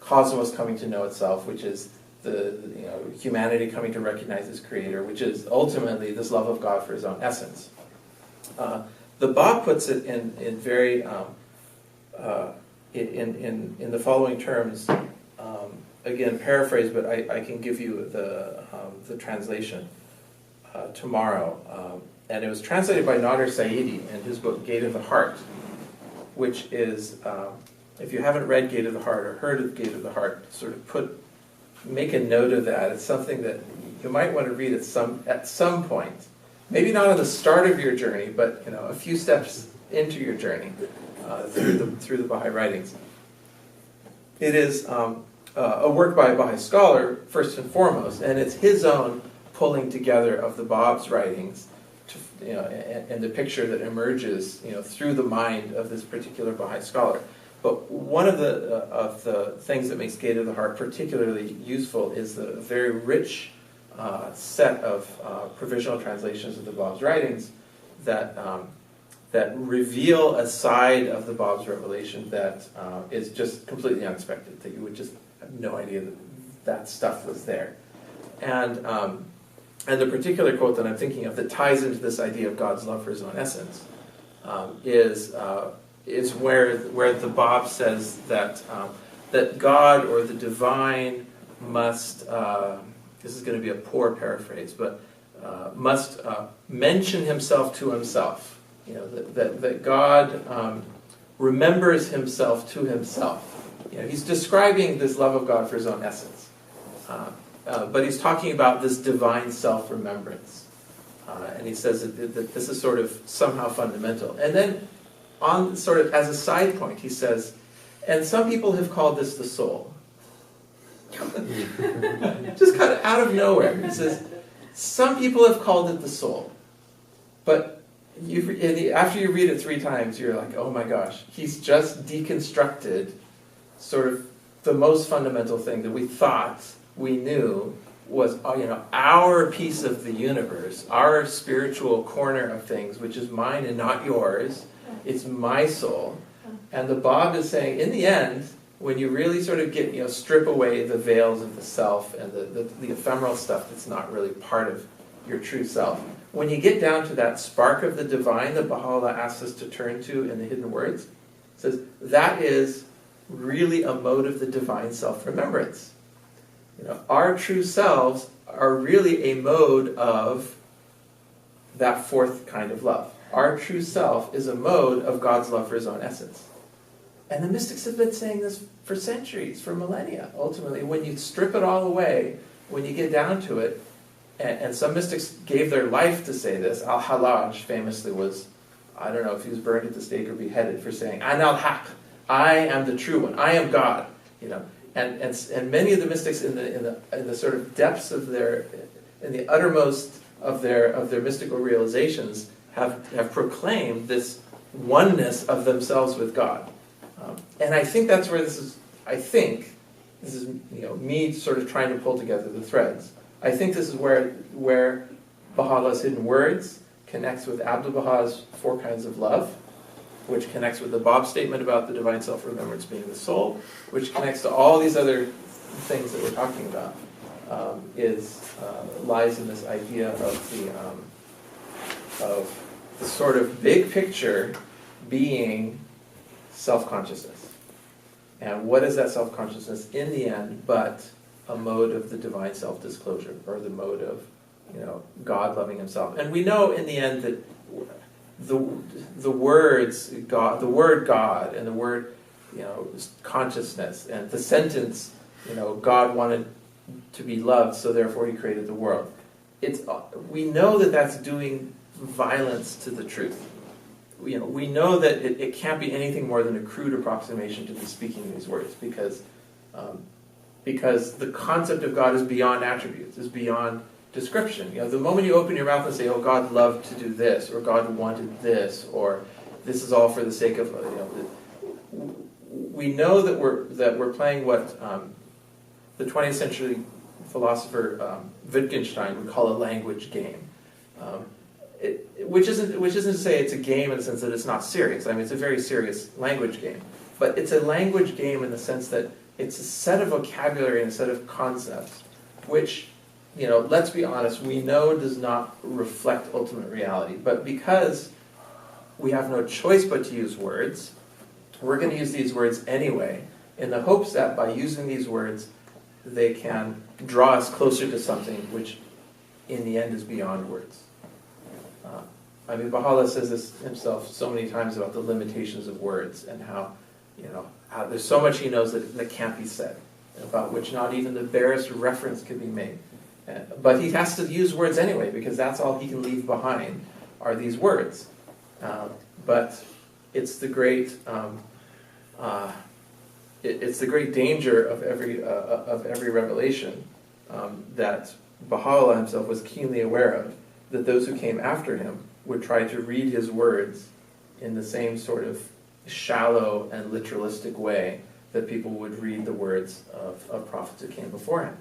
cosmos coming to know itself, which is the humanity coming to recognize its creator, which is ultimately this love of God for his own essence. The Bab puts it in very in the following terms. Again, paraphrase, but I can give you the translation tomorrow. And it was translated by Nader Saidi in his book Gate of the Heart, which is, if you haven't read Gate of the Heart or heard of Gate of the Heart, sort of make a note of that. It's something that you might want to read at some point. Maybe not on the start of your journey, but a few steps into your journey through the Baha'i writings. It is a work by a Baha'i scholar, first and foremost, and it's his own pulling together of the Bab's writings, and the picture that emerges, through the mind of this particular Baha'i scholar. But one of the things that makes Gate of the Heart particularly useful is the very rich set of provisional translations of the Bab's writings that reveal a side of the Bab's revelation that is just completely unexpected, that you would just have no idea that stuff was there. And the particular quote that I'm thinking of that ties into this idea of God's love for his own essence is where the Bab says that God or the divine must, this is going to be a poor paraphrase, but must mention himself to himself. That God remembers himself to himself. He's describing this love of God for his own essence. But he's talking about this divine self-remembrance. And he says that this is sort of somehow fundamental. And then, on sort of as a side point, he says, and some people have called this the soul. Just kind of out of nowhere. He says, some people have called it the soul. But after you read it 3 times, you're like, oh my gosh, he's just deconstructed sort of the most fundamental thing that we thought we knew was our piece of the universe, our spiritual corner of things, which is mine and not yours. It's my soul. And the Bab is saying, in the end, when you really sort of get, strip away the veils of the self and the ephemeral stuff that's not really part of your true self, when you get down to that spark of the divine that Baha'u'llah asks us to turn to in the hidden words, it says that is really a mode of the divine self-remembrance. Our true selves are really a mode of that fourth kind of love. our true self is a mode of God's love for his own essence. And the mystics have been saying this for centuries, for millennia. Ultimately, when you strip it all away, when you get down to it, and some mystics gave their life to say this. Al-Hallaj famously was, I don't know if he was burned at the stake or beheaded for saying, Ana al-Haq, I am the true one, I am God. And many of the mystics in the sort of depths of in the uttermost of their mystical realizations have proclaimed this oneness of themselves with God. And I think that's where this is me sort of trying to pull together the threads. I think this is where Baha'u'llah's hidden words connects with Abdu'l-Baha's four kinds of love, which connects with the Bab statement about the divine self-remembrance being the soul, which connects to all these other things that we're talking about, lies in this idea of the sort of big picture being self-consciousness. And what is that self-consciousness in the end but a mode of the divine self-disclosure, or the mode of God loving himself. And we know in the end that the words God, the word God, and the word consciousness, and the sentence God wanted to be loved, so therefore he created the world. We know that that's doing violence to the truth. We know that it can't be anything more than a crude approximation to be speaking these words, because the concept of God is beyond attributes, is beyond description. The moment you open your mouth and say, "Oh, God loved to do this," or "God wanted this," or "This is all for the sake of," we know that we're playing what the 20th century philosopher Wittgenstein would call a language game. Which isn't to say it's a game in the sense that it's not serious. I mean, it's a very serious language game. But it's a language game in the sense that it's a set of vocabulary and a set of concepts, which, let's be honest, we know does not reflect ultimate reality. But because we have no choice but to use words, we're going to use these words anyway, in the hopes that by using these words, they can draw us closer to something which, in the end, is beyond words. Baha'u'llah says this himself so many times about the limitations of words, and how there's so much he knows that can't be said, about which not even the barest reference can be made. But he has to use words anyway, because that's all he can leave behind are these words. But it's the great danger of every revelation that Baha'u'llah himself was keenly aware of, that those who came after him would try to read his words in the same sort of shallow and literalistic way that people would read the words of prophets who came before him.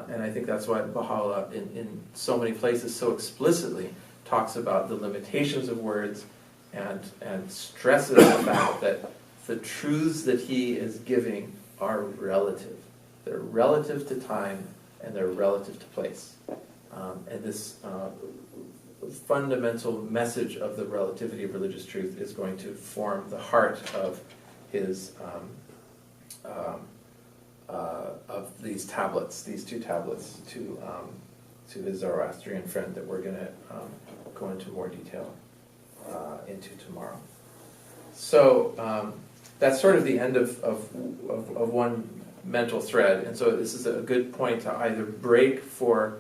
And I think that's why Baha'u'llah, in so many places, so explicitly talks about the limitations of words, and stresses the fact that the truths that he is giving are relative. They're relative to time, and they're relative to place. And this fundamental message of the relativity of religious truth is going to form the heart of his of these tablets, these two tablets to his Zoroastrian friend that we're going to go into more detail into tomorrow. So that's sort of the end of one mental thread, and so this is a good point to either break for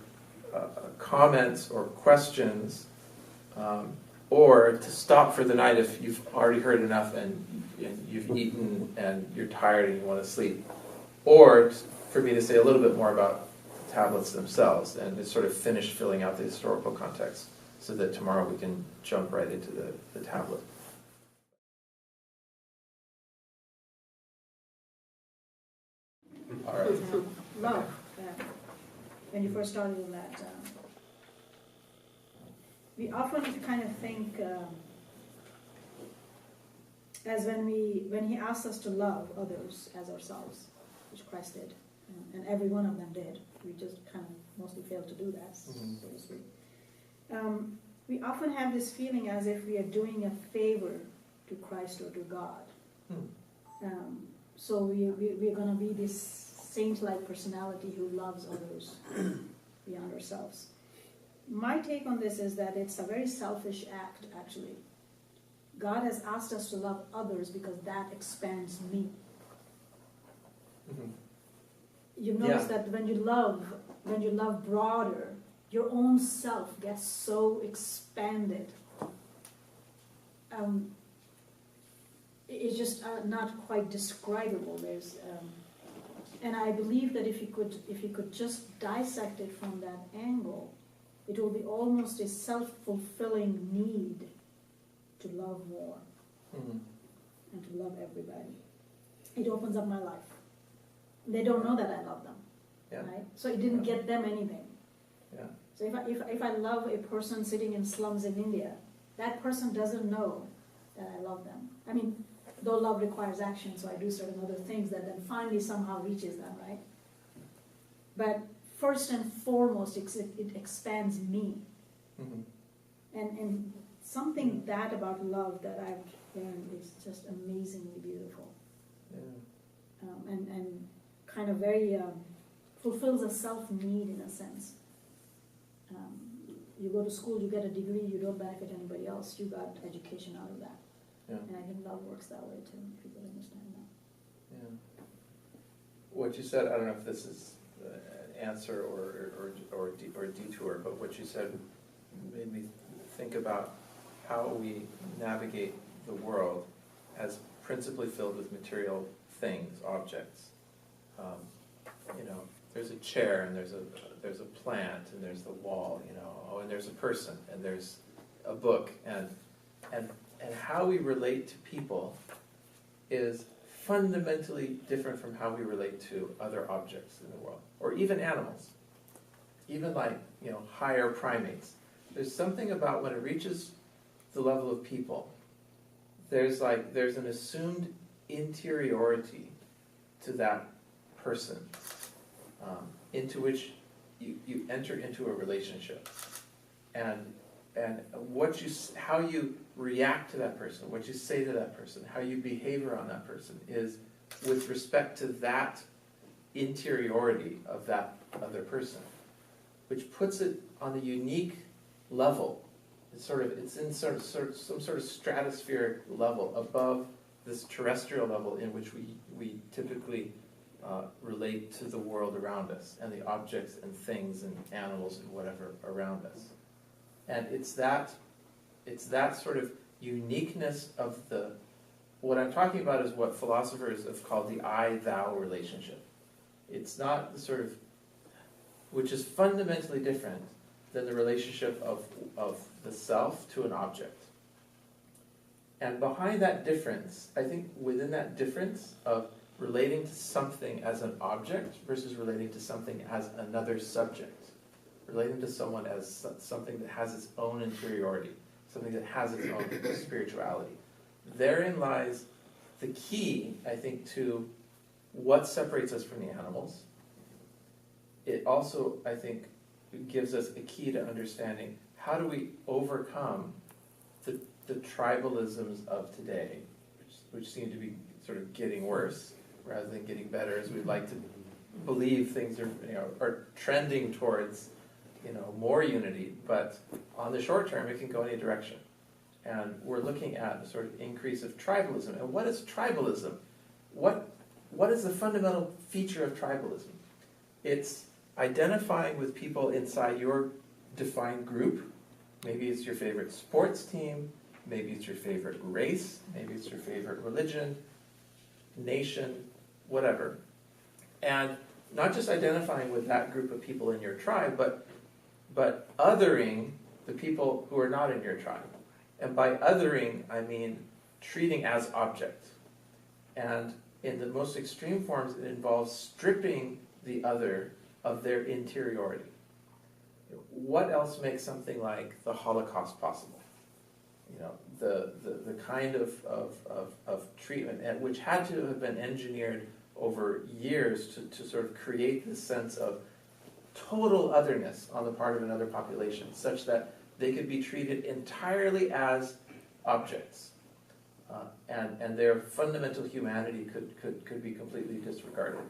comments or questions, or to stop for the night if you've already heard enough and you've eaten and you're tired and you want to sleep, or for me to say a little bit more about the tablets themselves and to sort of finish filling out the historical context, so that tomorrow we can jump right into the tablet. All right. Love. When you first started with that, we often kind of think as when he asked us to love others as ourselves, which Christ did, and every one of them did. We just kind of mostly failed to do that, so to speak. We often have this feeling as if we are doing a favor to Christ or to God. So we're going to be this saint-like personality who loves others beyond ourselves. my take on this is that it's a very selfish act, actually. God has asked us to love others because that expands me. Mhm. You've noticed that when you love broader, your own self gets so expanded. It's just not quite describable. And I believe that if you could just dissect it from that angle, it will be almost a self-fulfilling need to love more and to love everybody. It opens up my life. They don't know that I love them, right? So it didn't get them anything. Yeah. So if I love a person sitting in slums in India, that person doesn't know that I love them. I mean, though love requires action, so I do certain other things that then finally somehow reaches them, right? But first and foremost, it expands me. And something that about love that I've learned is just amazingly beautiful. And kind of very fulfills a self-need in a sense. You go to school, you get a degree, you don't benefit anybody else, you got education out of that. And I think love works that way too, if people understand that. Yeah. What you said, I don't know if this is an answer or detour, but what you said made me think about how we navigate the world as principally filled with material things, objects. There's a chair, and there's a plant, and there's the wall, and there's a person, and there's a book, and how we relate to people is fundamentally different from how we relate to other objects in the world, or even animals, even like higher primates. There's something about when it reaches the level of people, there's an assumed interiority to that person, into which you enter into a relationship, and how you react to that person, what you say to that person, how you behave around that person is with respect to that interiority of that other person, which puts it on a unique level. It's in some sort of stratospheric level above this terrestrial level in which we typically relate to the world around us and the objects and things and animals and whatever around us. And it's that sort of uniqueness of what I'm talking about is what philosophers have called the I-thou relationship. It's not the sort of, which is fundamentally different than the relationship of the self to an object. And behind that difference, I think within that difference of relating to something as an object versus relating to something as another subject, relating to someone as something that has its own interiority, something that has its own spirituality. Therein lies the key, I think, to what separates us from the animals. It also, I think, gives us a key to understanding how do we overcome the tribalisms of today, which seem to be sort of getting worse rather than getting better, as we'd like to believe things are trending towards more unity, but on the short term it can go any direction. And we're looking at a sort of increase of tribalism. And what is tribalism? What is the fundamental feature of tribalism? It's identifying with people inside your defined group. Maybe it's your favorite sports team, maybe it's your favorite race, maybe it's your favorite religion, nation, whatever. And not just identifying with that group of people in your tribe, but othering the people who are not in your tribe. And by othering, I mean treating as objects. And in the most extreme forms, it involves stripping the other of their interiority. What else makes something like the Holocaust possible? The kind of treatment, and which had to have been engineered over years to sort of create this sense of total otherness on the part of another population, such that they could be treated entirely as objects, and their fundamental humanity could be completely disregarded.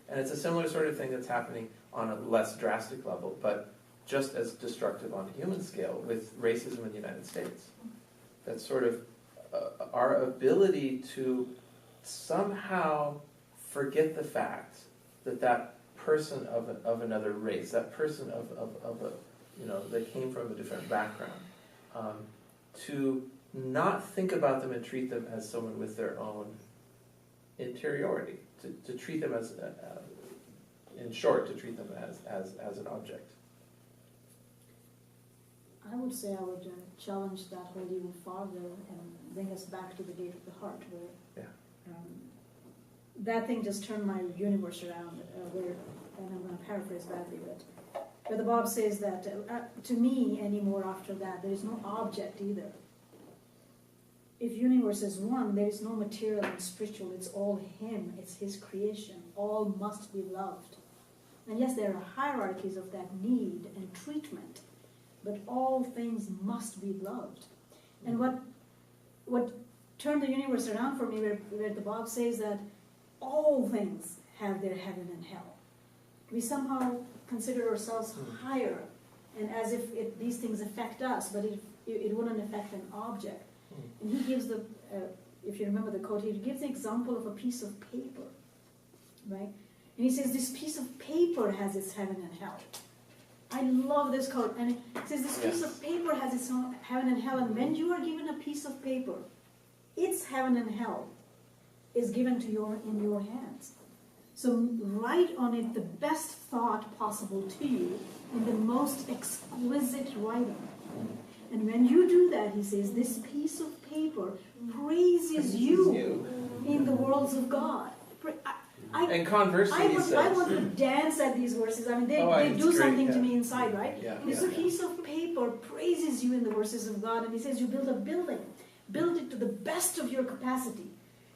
And it's a similar sort of thing that's happening on a less drastic level, but just as destructive on a human scale with racism in the United States. That's sort of our ability to somehow forget the fact that that person of another race, that person of a, that came from a different background, to not think about them and treat them as someone with their own interiority, to treat them as, in short, to treat them as an object. I would say I would challenge that whole even farther and bring us back to the gate of the heart, where that thing just turned my universe around, where, and I'm going to paraphrase badly, but where the Bob says that to me anymore after that, there is no object either. If universe is one, there is no material and spiritual, it's all him, it's his creation, all must be loved. And yes, there are hierarchies of that need and treatment, but all things must be loved. And what turned the universe around for me, where the Bob says that all things have their heaven and hell. We somehow consider ourselves higher, and as if these things affect us, but it wouldn't affect an object. And he gives if you remember the quote, he gives the example of a piece of paper, right? And he says this piece of paper has its heaven and hell. I love this quote. And it says this piece of paper has its own heaven and hell. And when you are given a piece of paper, its heaven and hell is given to in your hands. So write on it the best thought possible to you in the most exquisite writing. And when you do that, he says, this piece of paper praises you in the worlds of God. And conversely, I want to dance at these verses. I mean, they do something to me inside, right? This piece of paper praises you in the verses of God, and he says you build a building. Build it to the best of your capacity.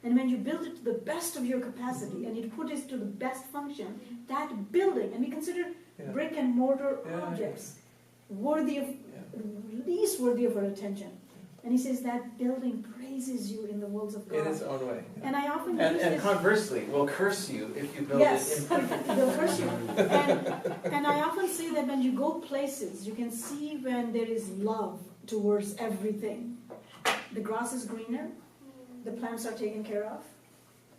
And when you build it to the best of your capacity, and you put it to the best function, that building, and we consider brick and mortar objects least worthy of our attention. And he says that building praises you in the worlds of God. In its own way. And I often and conversely, will curse you if you build it imperfectly. They'll curse you. And I often say that when you go places, you can see when there is love towards everything. The grass is greener, the plants are taken care of,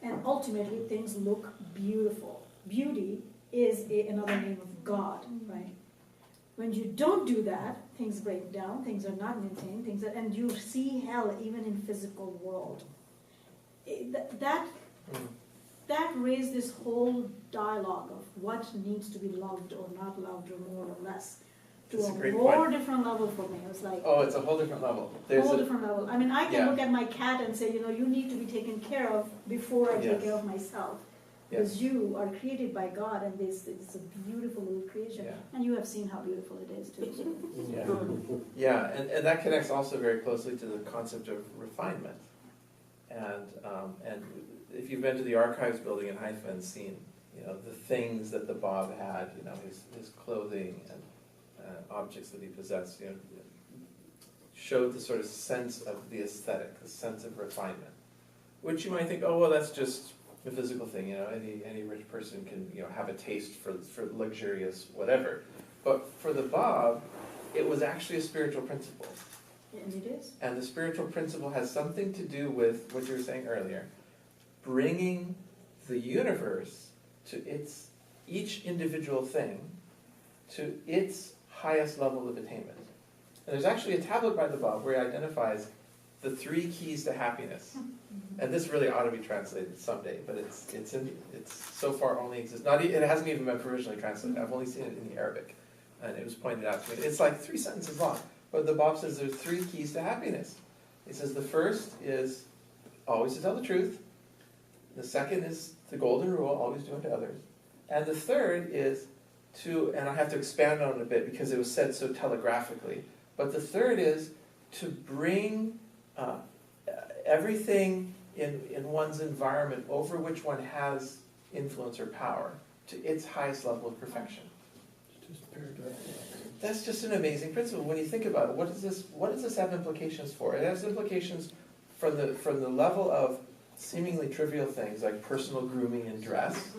and ultimately things look beautiful. Beauty is another name of God, right? When you don't do that, things break down, things are not maintained, and you see hell even in physical world. That raised this whole dialogue of what needs to be loved or not loved or more or less to a more different level for me. It was like, oh, it's a whole different level. Different level. I mean, I can look at my cat and say, you need to be taken care of before I take care of myself. Because you are created by God, and it's a beautiful little creation. And you have seen how beautiful it is, too. And that connects also very closely to the concept of refinement. And if you've been to the archives building in Haifa and seen, the things that the Bob had, his clothing and objects that he possessed, showed the sort of sense of the aesthetic, the sense of refinement, which you might think, oh, well, that's just a physical thing, any rich person can, have a taste for luxurious whatever. But for the Bob, it was actually a spiritual principle. And it is. And the spiritual principle has something to do with what you were saying earlier, bringing the universe to each individual thing to its highest level of attainment. And there's actually a tablet by the Bob where he identifies the 3 keys to happiness. And this really ought to be translated someday, but it's so far only exists. It hasn't even been provisionally translated. I've only seen it in the Arabic, and it was pointed out to me. It's like 3 sentences long. But the Bob says there's 3 keys to happiness. He says the first is always to tell the truth. The second is the golden rule, always do unto others. And the third is and I have to expand on it a bit because it was said so telegraphically, but the third is to bring everything in one's environment over which one has influence or power to its highest level of perfection. That's just an amazing principle when you think about it. What does this have implications for? It has implications from the level of seemingly trivial things like personal grooming and dress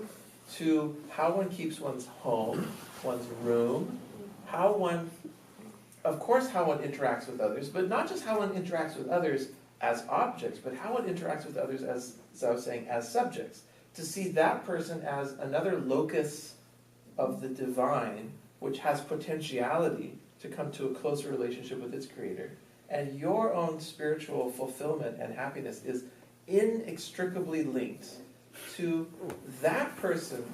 to how one keeps one's home, one's room, of course, how one interacts with others, but not just how one interacts with others as objects, but how one interacts with others as I was saying, as subjects. To see that person as another locus of the divine, which has potentiality to come to a closer relationship with its creator. And your own spiritual fulfillment and happiness is inextricably linked to that person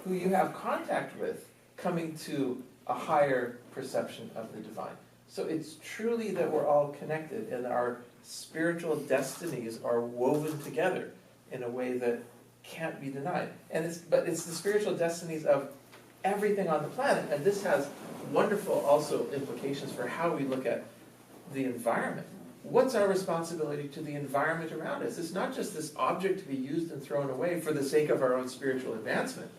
who you have contact with coming to a higher perception of the divine. So it's truly that we're all connected and our spiritual destinies are woven together in a way that can't be denied. But it's the spiritual destinies of everything on the planet, and this has wonderful also implications for how we look at the environment. What's our responsibility to the environment around us? It's not just this object to be used and thrown away for the sake of our own spiritual advancement.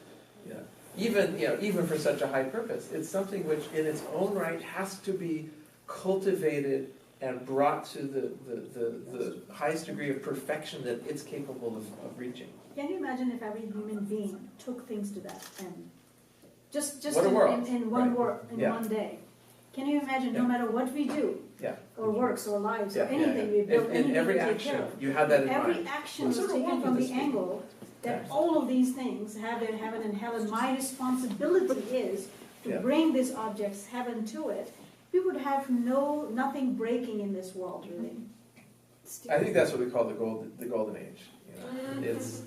Even for such a high purpose. It's something which in its own right has to be cultivated and brought to the highest degree of perfection that it's capable of reaching. Can you imagine if every human being took things to that end? Just What a world. in one one day. Can you imagine, no matter what we do, or works, or lives, or anything we build, anything in every we take action, care of, you have that in every mind. action was taken from the angle that all of these things, heaven and hell, and my responsibility is to bring these objects, heaven, to it. We would have nothing breaking in this world, really. I think that's what we call the golden age.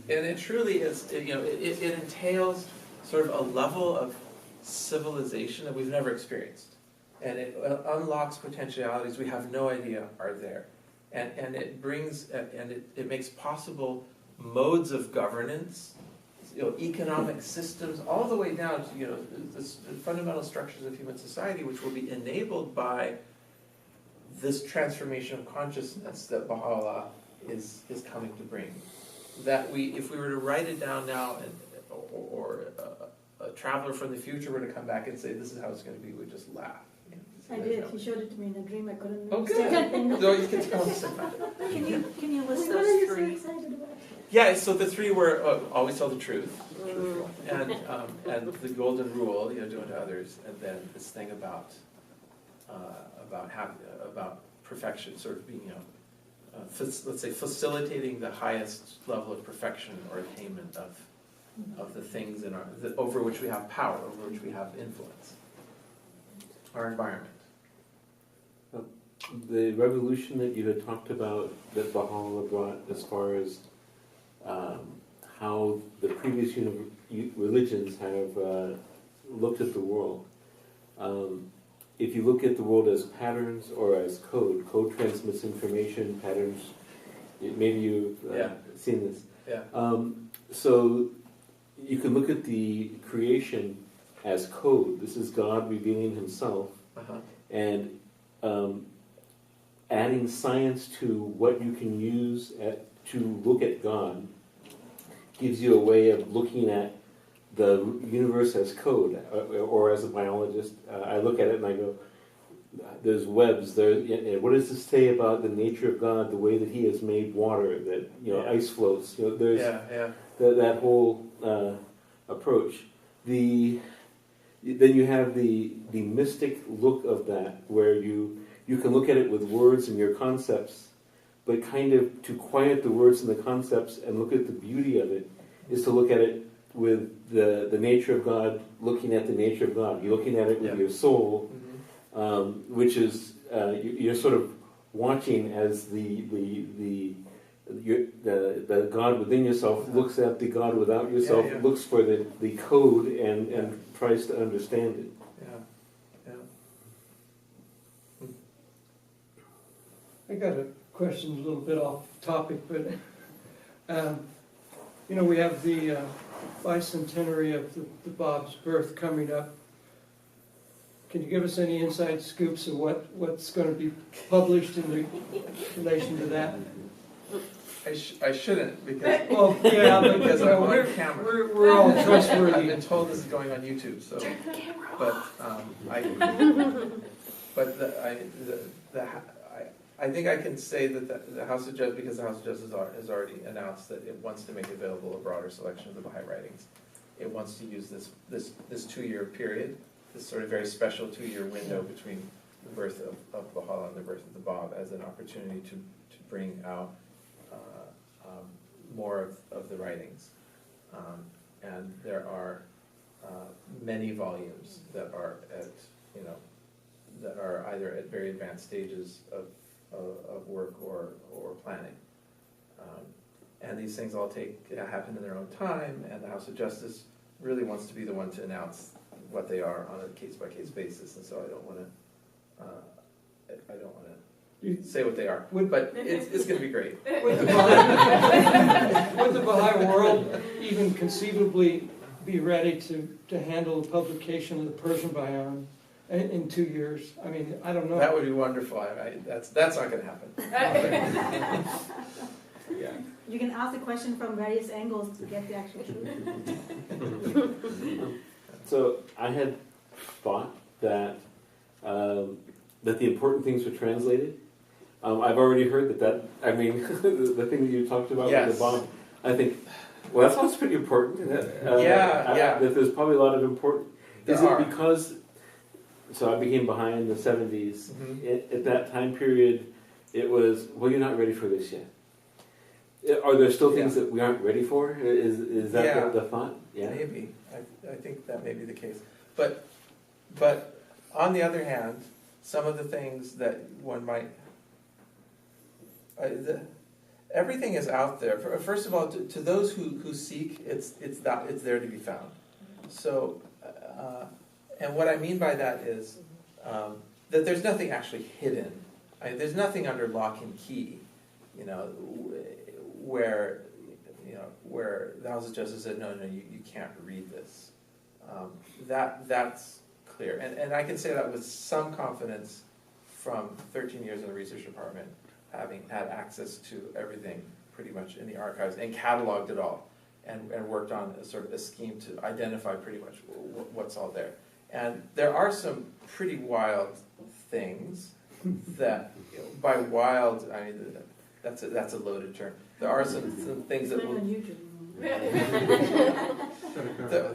It truly is. It entails sort of a level of civilization that we've never experienced, and it unlocks potentialities we have no idea are there, and it brings it makes possible modes of governance, economic systems, all the way down to the fundamental structures of human society, which will be enabled by this transformation of consciousness that Baha'u'llah is coming to bring. That if we were to write it down now, or a traveler from the future were to come back and say this is how it's going to be, we'd just laugh. I did. He showed it to me in a dream. I couldn't. Oh, good. So you can tell us about Can you list What are those you so three? excited about? Yeah, so the three were always tell the truth, and the golden rule, do unto others, and then this thing about perfection, sort of being, let's say, facilitating the highest level of perfection or attainment of the things over which we have power, over which we have influence, our environment. The revolution that you had talked about that Baha'u'llah brought as far as how the previous religions have looked at the world. If you look at the world as patterns or as code transmits information, patterns, maybe you've seen this. Yeah. So you can look at the creation as code. This is God revealing himself, and adding science to what you can use to look at God gives you a way of looking at the universe as code, or as a biologist, I look at it and I go, there's webs there. What does this say about the nature of God, the way that He has made water, that ice floats? There's that whole approach. Then you have the mystic look of that, where you can look at it with words and your concepts, but kind of to quiet the words and the concepts and look at the beauty of it is to look at it with the nature of God, looking at the nature of God. You're looking at it with your soul, which is you're sort of watching as the God within yourself looks at the God without yourself, looks for the code and tries to understand it. I got a question a little bit off topic, but we have the bicentenary of the Bob's birth coming up. Can you give us any inside scoops of what's going to be published in relation to that? I shouldn't, because because I'm on camera. We're all trustworthy. I've been told this is going on YouTube, so. I think I can say that the House of Judges, because the House of Judges has already announced that it wants to make available a broader selection of the Baha'i writings. It wants to use this 2-year period this sort of very special 2-year window between the birth of Baha'u'llah and the birth of the Bab as an opportunity to bring out more of the writings. And there are many volumes that are that are either at very advanced stages of work or planning. And these things all happen in their own time, and the House of Justice really wants to be the one to announce what they are on a case-by-case basis, and so I don't want to say what they are, but it's going to be great. Would the Baha'i world even conceivably be ready to handle the publication of the Persian Bayan in 2 years? I mean, I don't know. That would be wonderful. That's not going to happen. Yeah. You can ask the question from various angles to get the actual truth. So I had thought that that the important things were translated. I've already heard that. I mean, the thing that you talked about with the bomb. I think, well, that sounds pretty important. Yeah. That there's probably a lot of important. There Is are. it because? So I became Baha'i in the 70s. Mm-hmm. At that time period, it was, well, you're not ready for this yet. Are there still things that we aren't ready for? Is that the thought? Yeah. Maybe. I think that may be the case. But on the other hand, some of the things that one might... everything is out there. First of all, to those who seek, it's there to be found. So, and what I mean by that is that there's nothing actually hidden. There's nothing under lock and key, where the House of Justice said, no, you can't read this. That's clear. And I can say that with some confidence from 13 years in the research department, having had access to everything pretty much in the archives and cataloged it all and worked on a sort of a scheme to identify pretty much what's all there. And there are some pretty wild things that, by wild, I mean, that's a loaded term. There are some things that will...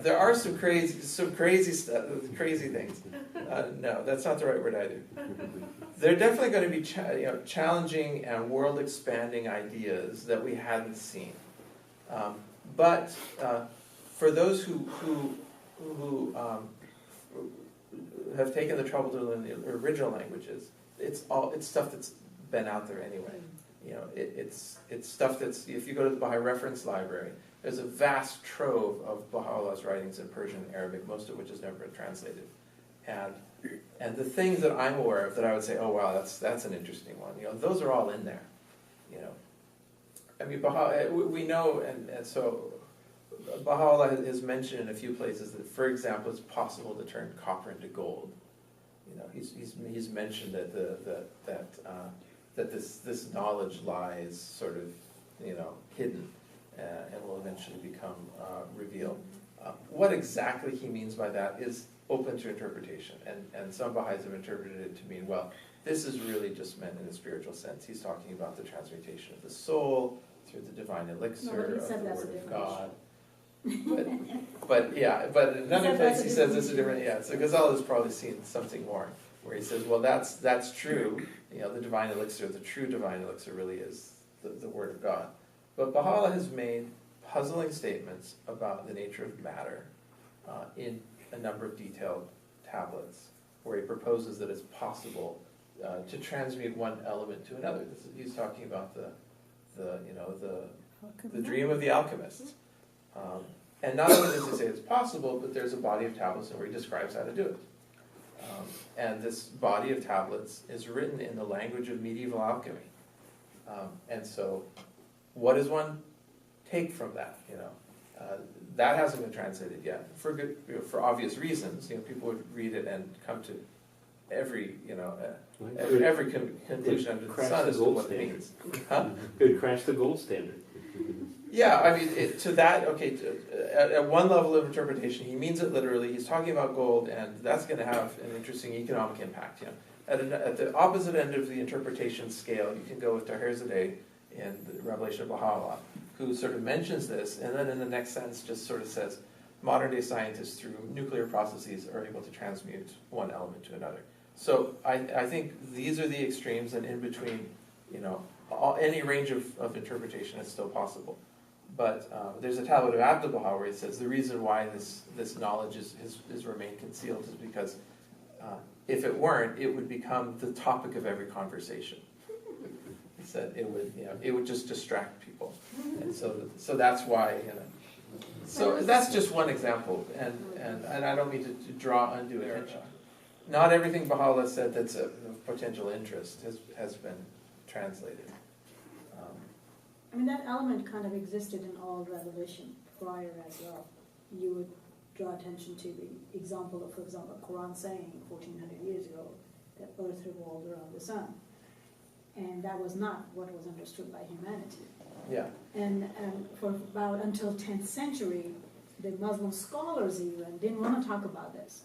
there are some crazy things. No, that's not the right word either. They're definitely going to be challenging and world-expanding ideas that we hadn't seen. But for those who have taken the trouble to learn the original languages, it's stuff that's been out there anyway. It's stuff that's, if you go to the Baha'i Reference Library, there's a vast trove of Baha'u'llah's writings in Persian and Arabic, most of which has never been translated. And the things that I'm aware of that I would say, oh wow, that's an interesting one. Those are all in there. I mean, we know, and so Baha'u'llah has mentioned in a few places that, for example, it's possible to turn copper into gold. He's mentioned that this knowledge lies sort of hidden and will eventually become revealed. What exactly he means by that is open to interpretation, and some Baha'is have interpreted it to mean, well, this is really just meant in a spiritual sense. He's talking about the transmutation of the soul through the divine elixir of the Word of God. But in another place he says this is different. Yeah, so Ghazali has probably seen something more, where he says, well, that's true. The divine elixir, the true divine elixir, really is the Word of God. But Baha'u'llah has made puzzling statements about the nature of matter in a number of detailed tablets, where he proposes that it's possible to transmute one element to another. He's talking about the dream of the alchemist. And not only does he say it's possible, but there's a body of tablets where he describes how to do it. And this body of tablets is written in the language of medieval alchemy. And so, what does one take from that? That hasn't been translated yet for obvious reasons. People would read it and come to every conclusion under the sun as to what it means. Huh? It would crash the gold standard. Yeah, I mean, at one level of interpretation, he means it literally. He's talking about gold, and that's going to have an interesting economic impact. At the opposite end of the interpretation scale, you can go with Taherzadeh in the Revelation of Baha'u'llah, who sort of mentions this, and then in the next sentence just sort of says, modern day scientists through nuclear processes are able to transmute one element to another. So I think these are the extremes, and in between, any range of interpretation is still possible. But there's a tablet of Abdu'l-Baha where it says the reason why this knowledge is remained concealed is because if it weren't, it would become the topic of every conversation. He said it would just distract people, and so that's why. So that's just one example, and I don't mean to draw undue attention. Not everything Baha'u'llah said that's of potential interest has been translated. I mean, that element kind of existed in all revelation prior as well. You would draw attention to the example of, for example, Quran saying 1400 years ago that Earth revolved around the sun. And that was not what was understood by humanity. Yeah. And for about until 10th century, the Muslim scholars even didn't want to talk about this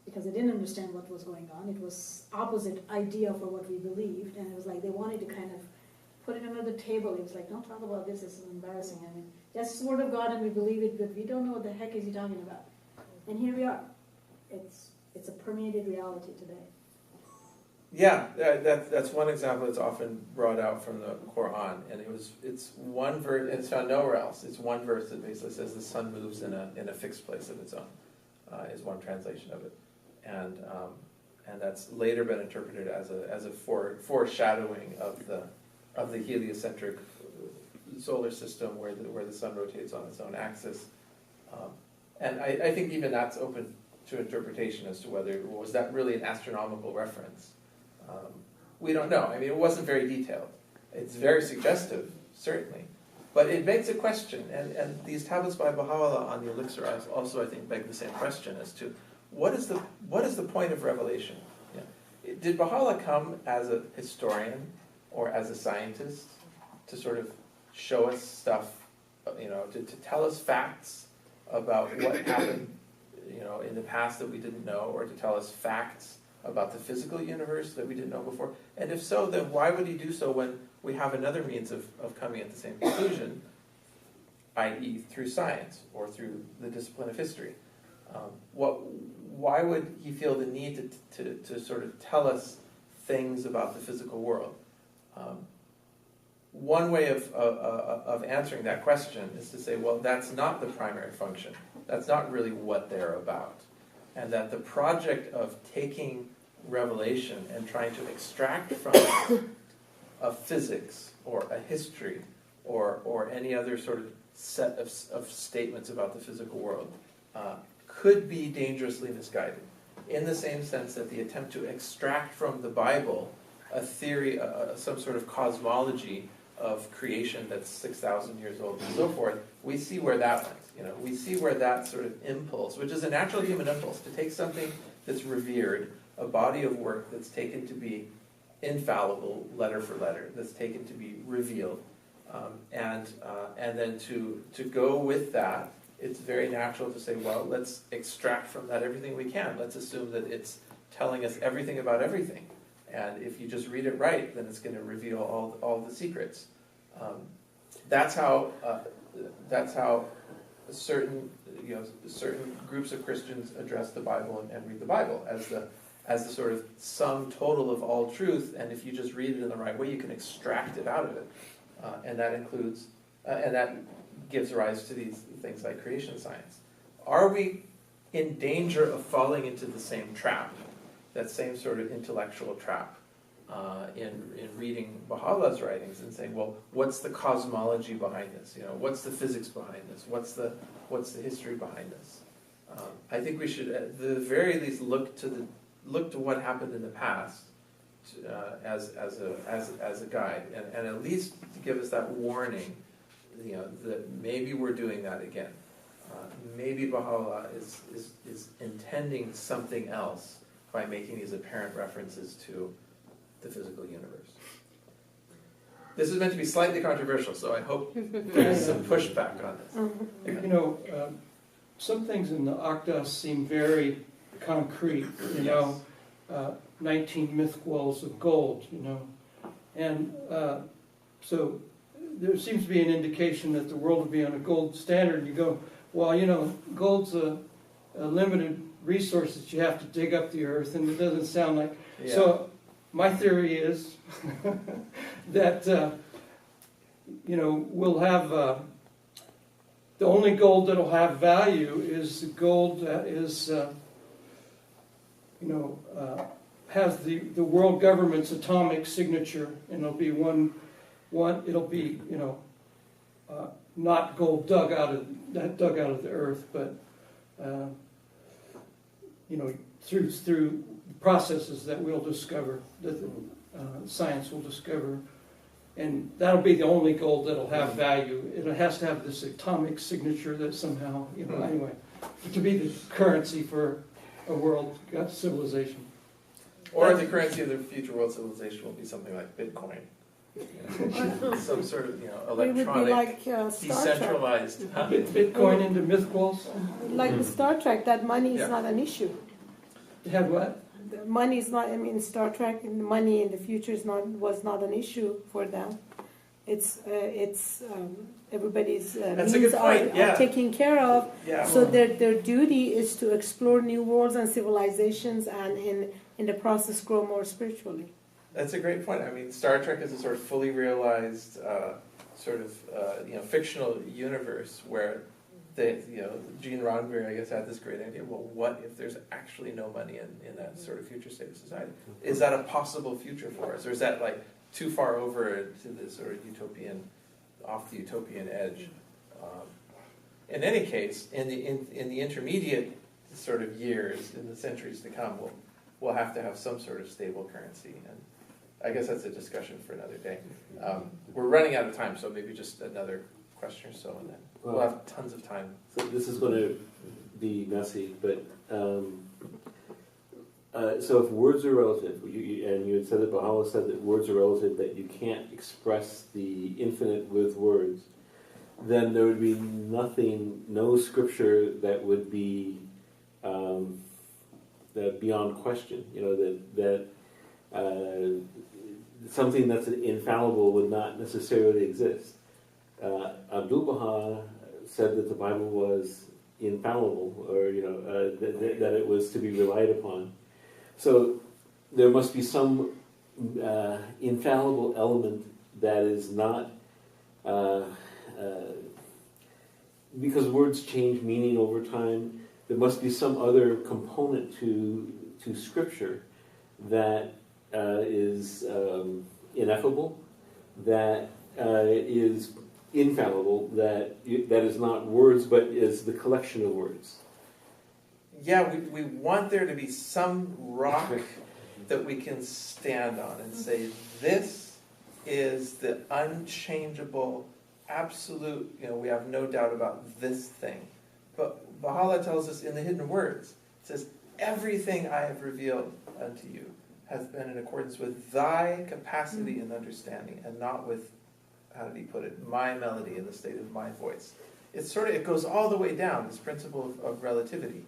because they didn't understand what was going on. It was opposite idea for what we believed, and it was like they wanted to kind of put it under the table. It was like, don't talk about this, this is embarrassing. I mean, that's the word of God and we believe it, but we don't know what the heck is he talking about. And here we are. It's a permeated reality today. Yeah, that's one example that's often brought out from the Quran, and it's one verse, and it's found nowhere else. It's one verse that basically says the sun moves in a fixed place of its own, is one translation of it, and that's later been interpreted as a foreshadowing of the heliocentric solar system where the sun rotates on its own axis, and I think even that's open to interpretation as to whether was that really an astronomical reference. We don't know. I mean, it wasn't very detailed. It's very suggestive, certainly. But it begs a question, and these tablets by Baha'u'llah on the elixir also, I think, beg the same question as to what is the point of revelation? Yeah. Did Baha'u'llah come as a historian or as a scientist to sort of show us stuff, to tell us facts about what happened, in the past that we didn't know, or to tell us facts about the physical universe that we didn't know before? And if so, then why would he do so when we have another means of coming at the same conclusion, i.e. through science or through the discipline of history? Why would he feel the need to sort of tell us things about the physical world? One way of answering that question is to say, well, that's not the primary function. That's not really what they're about. And that the project of taking revelation and trying to extract from it a physics or a history or any other sort of set of statements about the physical world could be dangerously misguided, in the same sense that the attempt to extract from the Bible a theory, some sort of cosmology of creation that's 6,000 years old and so forth, we see where that went. We see where that sort of impulse, which is a natural human impulse, to take something that's revered, a body of work that's taken to be infallible, letter for letter, that's taken to be revealed, and then to go with that, it's very natural to say, well, let's extract from that everything we can. Let's assume that it's telling us everything about everything. And if you just read it right, then it's going to reveal all the secrets. That's how certain groups of Christians address the Bible and read the Bible as the sort of sum total of all truth. And if you just read it in the right way, you can extract it out of it, and that includes and that gives rise to these things like creation science. Are we in danger of falling into the same trap? That same sort of intellectual trap in reading Baha'u'llah's writings and saying, well, what's the cosmology behind this? What's the physics behind this? What's the history behind this? I think we should, at the very least, look to what happened in the past as a guide, and at least to give us that warning, that maybe we're doing that again. Maybe Baha'u'llah is intending something else by making these apparent references to the physical universe. This is meant to be slightly controversial, so I hope there's some pushback on this. Some things in the Akdas seem very concrete, 19 myth walls of gold, And so there seems to be an indication that the world will be on a gold standard, and you go, well, gold's a limited resource that you have to dig up the earth, and it doesn't sound like. Yeah. So my theory is that we'll have the only gold that'll have value is the gold that is has the world government's atomic signature, and it'll be it'll be not gold dug out of the earth, but through processes that we'll discover, that science will discover, and that'll be the only gold that'll have value. It has to have this atomic signature that somehow, anyway, to be the currency for a world civilization. Or the currency of the future world civilization will be something like Bitcoin. Some sort of electronic, We would be like Star Trek. decentralized. Huh? Bitcoin into mythballs. Like the Star Trek, that money is Yeah. not an issue. Have what? The money is not. I mean, Star Trek, and the money in the future was not an issue for them. It's everybody's That's a needs good point, yeah. are taken care of. Yeah. So their duty is to explore new worlds and civilizations, and in the process grow more spiritually. That's a great point. I mean, Star Trek is a sort of fully realized, fictional universe where Gene Roddenberry, I guess, had this great idea. Well, what if there's actually no money in that sort of future state of society? Is that a possible future for us, or is that like too far over to the sort of off the utopian edge? In any case, in the intermediate sort of years, in the centuries to come, we'll have to have some sort of stable currency, and I guess that's a discussion for another day. We're running out of time, so maybe just another question or so, and then we'll have tons of time. So this is going to be messy, but so if words are relative, and you had said that Baha'u'llah said that words are relative, that you can't express the infinite with words, then there would be no scripture that would be beyond question. That something that's infallible would not necessarily exist. Abdu'l-Baha said that the Bible was infallible, or that it was to be relied upon. So there must be some infallible element that is not, because words change meaning over time. There must be some other component to Scripture that is ineffable, that is infallible, that is not words but is the collection of words. Yeah, we want there to be some rock that we can stand on and say, this is the unchangeable, absolute, we have no doubt about this thing. But Baha'u'llah tells us in the hidden words, it says, everything I have revealed unto you has been in accordance with thy capacity and understanding, and not with, how did he put it, my melody in the state of my voice. It goes all the way down, this principle of relativity.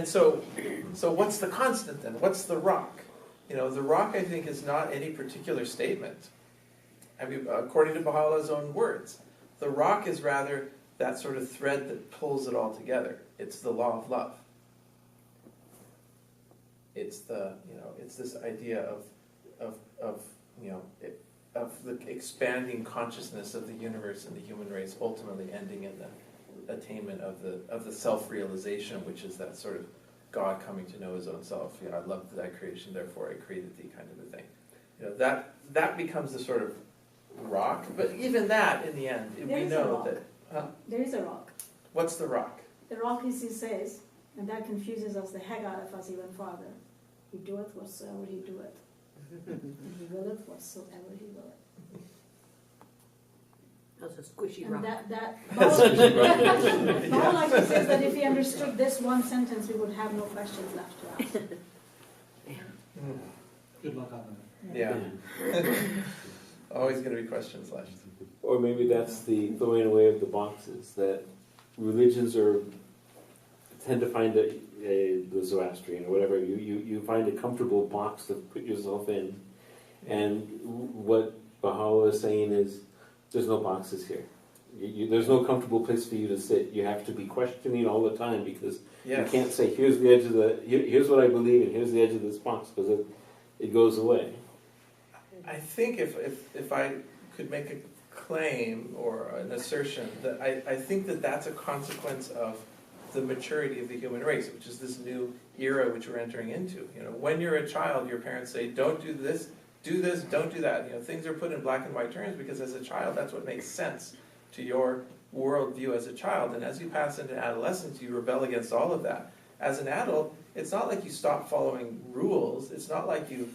So what's the constant then? What's the rock? The rock, I think, is not any particular statement. I mean, according to Baha'u'llah's own words, the rock is rather that sort of thread that pulls it all together. It's the law of love. It's it's this idea of the expanding consciousness of the universe and the human race, ultimately ending in the attainment of the self-realization, which is that sort of God coming to know his own self. I loved thy creation, therefore I created thee, kind of a thing. That becomes the sort of rock. But even that, in the end, we know that. There is a rock. What's the rock? The rock is, he says, and that confuses us the heck out of us even farther. He doeth whatsoever he doeth, and he willeth whatsoever he willeth. That's a squishy And rock. Baha'u'llah says that if he understood this one sentence, we would have no questions left to ask. Good luck on that. Yeah. Always going to be questions left. Or maybe that's the throwing away of the boxes, that religions tend to find the Zoroastrian or whatever. You find a comfortable box to put yourself in, and what Baha'u'llah is saying is, there's no boxes here. There's no comfortable place for you to sit. You have to be questioning all the time because Yes. you can't say, here's the edge of here's what I believe and here's the edge of this box, because it goes away. I think if I could make a claim or an assertion, that I think that that's a consequence of the maturity of the human race, which is this new era which we're entering into. You know, when you're a child, your parents say, don't do this, don't do that. You know, things are put in black and white terms because as a child, that's what makes sense to your worldview as a child. And as you pass into adolescence, you rebel against all of that. As an adult, it's not like you stop following rules. It's not like you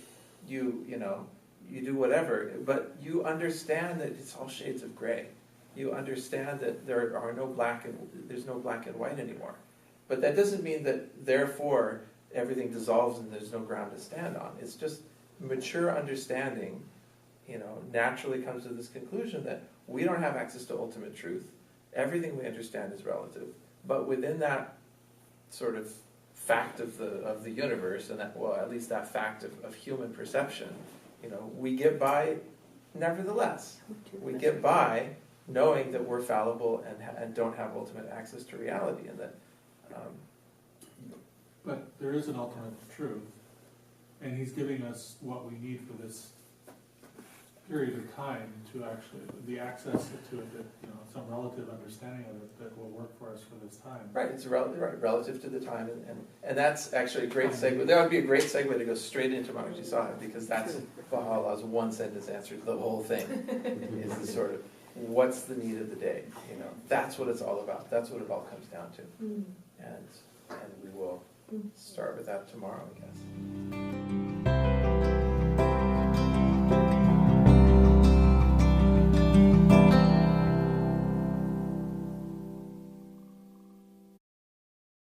do whatever, but you understand that it's all shades of gray. You understand that there's no black and white anymore. But that doesn't mean that therefore everything dissolves and there's no ground to stand on. It's just mature understanding, naturally comes to this conclusion that we don't have access to ultimate truth. Everything we understand is relative. But within that sort of fact of the universe, and that, well, at least that fact of human perception, we get by nevertheless. We get by knowing that we're fallible and don't have ultimate access to reality, and that. But there is an ultimate truth, and he's giving us what we need for this period of time to actually the access to it, that some relative understanding of it that will work for us for this time. Right, it's relative to the time, and that's actually a great segue. That would be a great segue to go straight into Maharaji Sahib, because that's Baha'u'llah's one sentence answer to the whole thing. Is the sort of what's the need of the day? That's what it's all about. That's what it all comes down to. And we will start with that tomorrow, I guess.